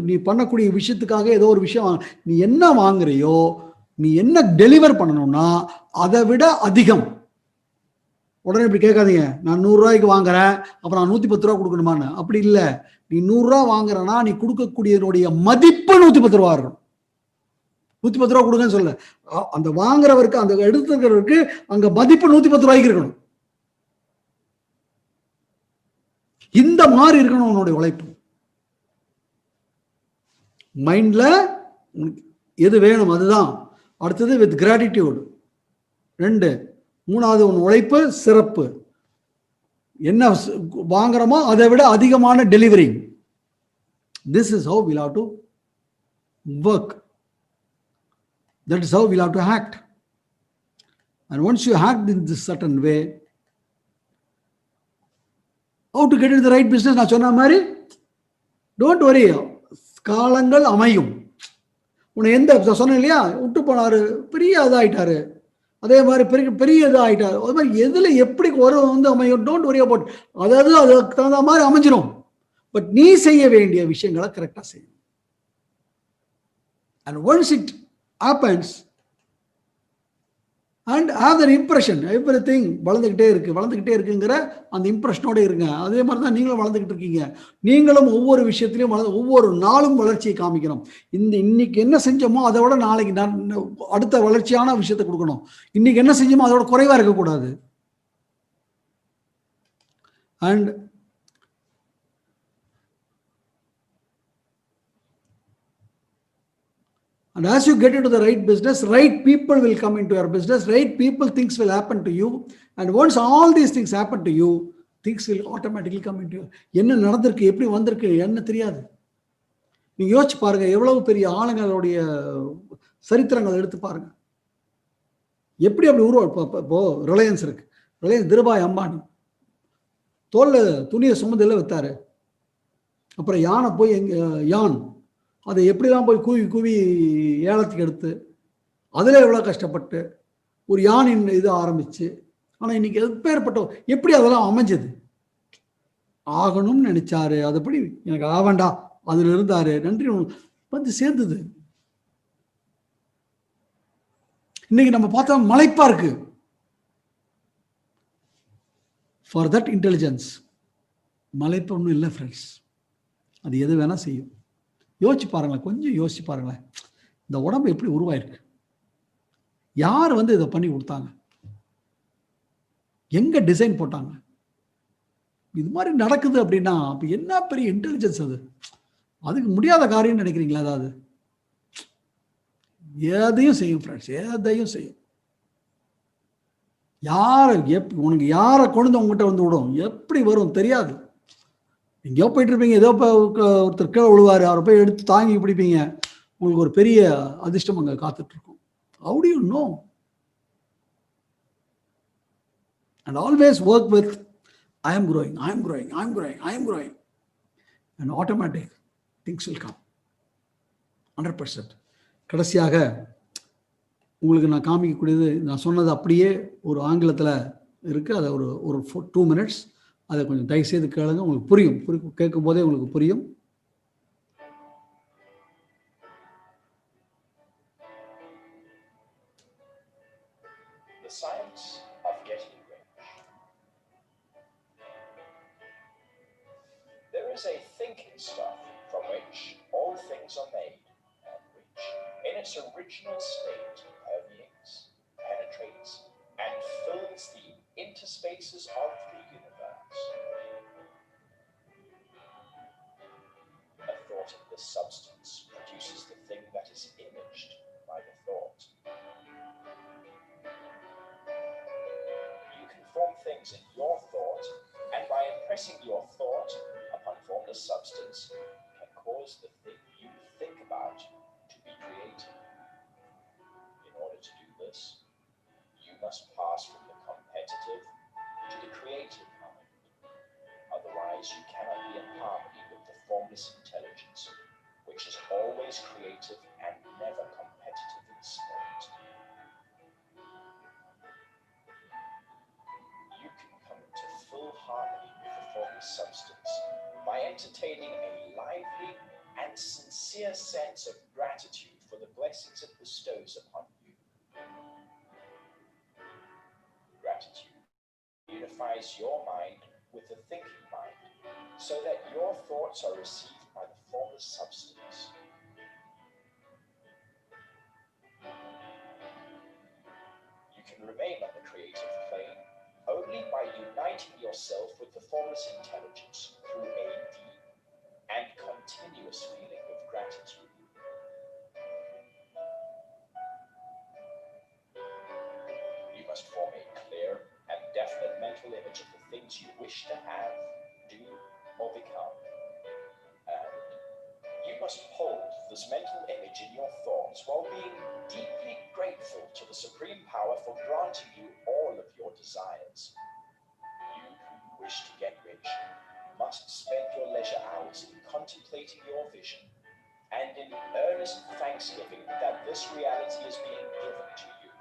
நீ பண்ணக்கூடிய விஷயத்துக்காக ஏதோ ஒரு விஷயம் நீ என்ன வாங்குறியோ, நீ என்ன டெலிவர் பண்ணணும்னா அதை விட அதிகம். உடனே இப்படி கேட்காதீங்க, நான் 100 ரூபாய்க்கு வாங்குறேன் அப்புறம் நான் 110 ரூபா கொடுக்கணுமான்னு. அப்படி இல்லை. நீ 100 ரூபா வாங்குறனா நீ கொடுக்கக்கூடியனுடைய மதிப்பு 110 ரூபா இருக்கணும். 110 ரூபா கொடுங்கன்னு சொல்ல, அந்த வாங்குறவருக்கு, அந்த எடுத்துக்கிறவருக்கு அங்க மதிப்பு 110 ரூபாய்க்கு இருக்கணும். இந்த மாதிரி இருக்கணும் உன்னுடைய உழைப்பு. மைண்ட்ல எது வேணும் அதுதான். அடுத்தது வித் கிராட்டிடியூட். 2, 3வது உன் உழைப்பு சிறப்பு. என்ன வாங்குறோமோ அதை விட அதிகமான delivery. This is how we'll have to work. That is how we'll have to act. And once you act in this certain way, how to get into the right business, நான் சொன்ன மாதிரி don't worry, காலங்கள் அமையும். உன்னை எந்த சொன்னேன் இல்லையா, விட்டு போனாரு, பெரிய இதாயிட்டாரு, அதே மாதிரி பெரிய இதாயிட்டாரு, அது மாதிரி எதுல எப்படி ஒரு அமையும், டோன்ட் வரி அபவுட். அதாவது அதுக்கு தகுந்த மாதிரி அமைஞ்சிடும். பட் நீ செய்ய வேண்டிய விஷயங்களை கரெக்டா செய்யும். And once it happens and have the impression, everything வளர்ந்துகிட்டே இருக்குங்கிற அந்த இம்ப்ரெஷனோட இருங்க. அதே மாதிரி தான் நீங்களும் வளர்ந்துகிட்டு இருக்கீங்க. நீங்களும் ஒவ்வொரு விஷயத்திலையும் ஒவ்வொரு நாளும் வளர்ச்சியை காமிக்கணும். இன்னைக்கு என்ன செஞ்சோமோ அதை விட நாளைக்கு அடுத்த வளர்ச்சியான விஷயத்தை கொடுக்கணும். இன்னைக்கு என்ன செஞ்சோமோ அதோட குறைவா இருக்கக்கூடாது. And as you get into the right business, right people will come into your business, right people, things will happen to you. And once all these things happen to you, things will automatically come into you. என்ன நடந்திருக்கு, எப்படி வந்திருக்கு என்ன தெரியாது. நீங்க யோசிச்சு பாருங்க, எவ்வளவு பெரிய ஆளுங்களுடைய சரித்திரங்கள் எடுத்து பாருங்க. எப்படி அப்படி இப்போ ரிலையன்ஸ் இருக்கு. ரிலையன்ஸ் திருபாய் அம்பானி தோல்ல துணியை சுமந்தல வித்தாரு. அப்புறம் யானை போய் யான் அதை எப்படிலாம் போய் கூவி ஏலத்துக்கு எடுத்து அதில் எவ்வளோ கஷ்டப்பட்டு ஒரு யானின் இது ஆரம்பிச்சு. ஆனால் இன்னைக்கு எப்பேற்பட்ட எப்படி அதெல்லாம் அமைஞ்சது. ஆகணும்னு நினைச்சாரு, அதுபடி எனக்கு ஆவண்டா அதில் இருந்தாரு, நன்றி வந்து சேர்ந்தது. இன்னைக்கு நம்ம பார்த்தா மலைப்பா இருக்கு. ஃபார் தட் இன்டெலிஜென்ஸ் மலைப்பு ஒன்றும் இல்லை ஃப்ரெண்ட்ஸ். அது எது வேணா செய்யும். யோசிச்சு பாருங்களேன், கொஞ்சம் யோசிச்சு பாருங்களேன், இந்த உடம்பு எப்படி உருவாயிருக்கு, யார் வந்து இதை பண்ணி கொடுத்தாங்க, எங்க டிசைன் போட்டாங்க. இது மாதிரி நடக்குது அப்படின்னா அப்ப என்ன பெரிய இன்டெலிஜென்ஸ் அது. அதுக்கு முடியாத காரியம் நினைக்கிறீங்களா? அதாவது எதையும் செய்யும் ஃப்ரெண்ட்ஸ், எதையும் செய்யும். உனக்கு யாரை கொண்டு உங்ககிட்ட வந்து விடும், எப்படி வரும் தெரியாது. எங்கேயோ போயிட்டு இருப்பீங்க, ஏதோ ஒருத்தர் கீழே விழுவாரு, அவரை போய் எடுத்து தாங்கி பிடிப்பீங்க, உங்களுக்கு ஒரு பெரிய அதிர்ஷ்டம் அங்கே காத்துட்டு இருக்கும். How do you know? And always work with I am growing, I am growing, I am growing, I am growing, and automatic things will come 100%. கடைசியாக உங்களுக்கு நான் காமிக்கக்கூடியது, நான் சொன்னது அப்படியே ஒரு ஆங்கிலத்தில் இருக்கு. அதை ஒரு 2 minutes அதை கொஞ்சம் தயவுசெய்து கேளுங்க, உங்களுக்கு புரியும். கேட்கும் போதே உங்களுக்கு புரியும். is a thinking stuff from which all things are made, and which, in its original state, permeates, penetrates, and fills the interspaces of the universe. A thought in this substance produces the thing that is imaged by the thought. You can form things in your thought, and by impressing your thought upon formless substance, can cause the thing you think about to be created. In order to do this, you must pass from the competitive to the creative mind. Otherwise, you cannot be in harmony with the formless intelligence, which is always creative and never competitive in spirit. You can come into full harmony with the formless substance by entertaining a lively and sincere sense of gratitude for the blessings it bestows upon you. Gratitude unifies your mind with the thinking mind, so that your thoughts are received by the formless substance. You can remain on the creative plane only by uniting yourself with the formless intelligence through a deep and continuous feeling of gratitude. You must form a clear and definite mental image of the things you wish to have, do, or become. And you must hold this mental image in your thoughts while being deeply grateful to the Supreme Power for granting you all of your desires. You who wish to get rich must spend your leisure hours in contemplating your vision and in earnest thanksgiving that this reality is being given to you.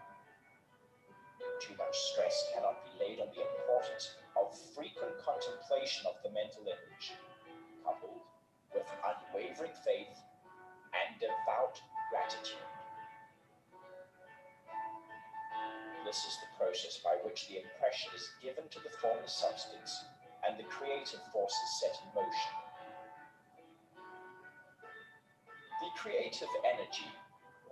Too much stress cannot be laid on the importance of frequent contemplation of the mental image, coupled with unwavering faith and devout gratitude. This is the process by which the impression is given to the formless substance and the creative force is set in motion. The creative energy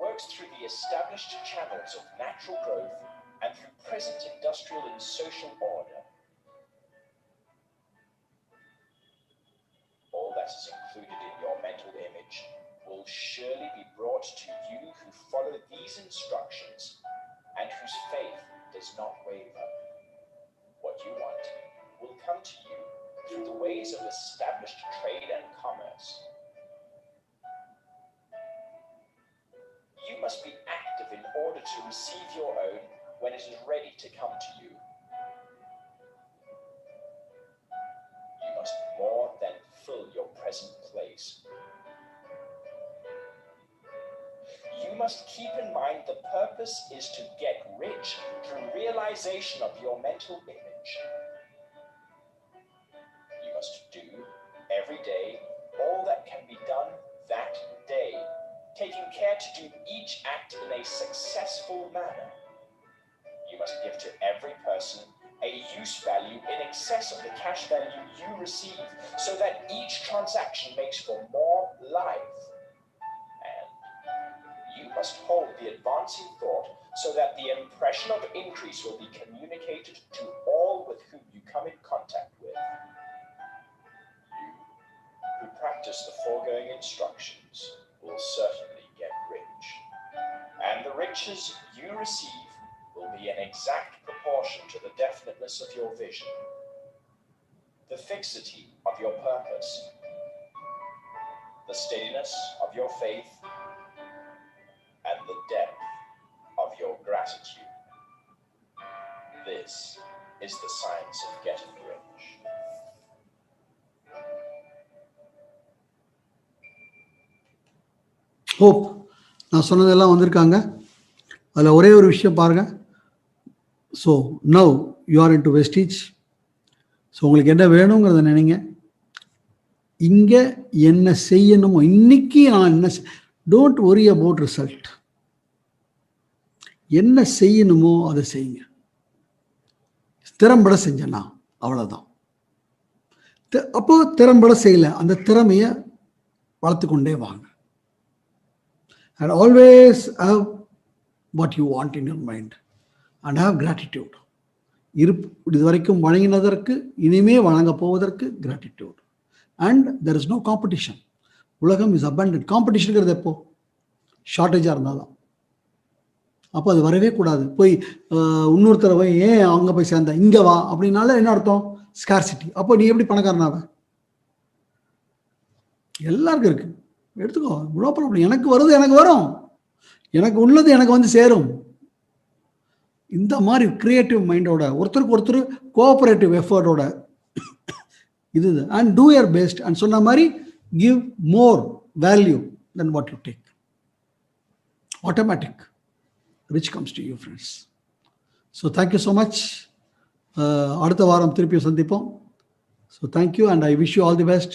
works through the established channels of natural growth and through present industrial and social order. All that is included in your mental image will surely be brought to you who follow these instructions and whose faith does not waver. What you want will come to you through the ways of established trade and commerce. You must be active in order to receive your own when it is ready to come to you. You must more than fill your present place. You must keep in mind the purpose is to get rich through realization of your mental image. You must do every day all that can be done that day, taking care to do each act in a successful manner. You must give to every person a use value in excess of the cash value you receive, so that each transaction makes for more life. And you must hold the advancing thought so that the impression of increase will be communicated to all with whom you come in contact with. You who practice the foregoing instructions will certainly get rich, and the riches you receive will be in exact proportion to the definiteness of your vision, the fixity of your purpose, the steadiness of your faith, and the depth of your gratitude. This is the science of getting rich. Hope நான் சொன்னதெல்லாம் வந்திருக்காங்க. அதில் ஒரே ஒரு விஷயம் பாருங்கள். So now you are in to Vestige. So உங்களுக்கு என்ன வேணுங்கிறத நினைங்க. இங்கே என்ன செய்யணுமோ, இன்னைக்கு நான் என்ன, டோன்ட் ஒரி அபவுட் ரிசல்ட். என்ன செய்யணுமோ அதை செய்யுங்க. திறம்பட செஞ்சனா அவ்வளோதான். அப்போ திறம்பட செய்யல, அந்த திறமையை வளர்த்து கொண்டே வாங்க. And always have what you want in your mind and have gratitude. இது வரைக்கும் வழங்கினதற்கு இனிமே வழங்க போவதற்கு gratitude. And there is no competition. உலகம் இஸ் அபண்டன்ட். காம்படிஷனுங்கிறது எப்போ? ஷார்ட்டேஜாக இருந்தாலும். அப்போ அது வரவே கூடாது. போய் இன்னொருத்தர போய் ஏன் அங்கே போய் சேர்ந்த இங்கே வா அப்படின்னால என்ன அர்த்தம்? ஸ்கார்சிட்டி. அப்போ நீ எப்படி பணக்காரனாவ? எல்லாருக்கும் இருக்கு, எடுத்துக்கோ, இவ்வளோ ப்ராப்ளம். எனக்கு வருது, எனக்கு வரும், எனக்கு உள்ளது எனக்கு வந்து சேரும். இந்த மாதிரி கிரியேட்டிவ் மைண்டோட, ஒருத்தருக்கு ஒருத்தர் கோஆபரேட்டிவ் எஃபர்ட்டோட இது. And two your best. And சொன்ன மாதிரி give more value then what you take. Automatic rich comes to you friends. So thank you so much. அடுத்த வாரம் திருப்பியும் சந்திப்போம். So thank you and I wish you all the best.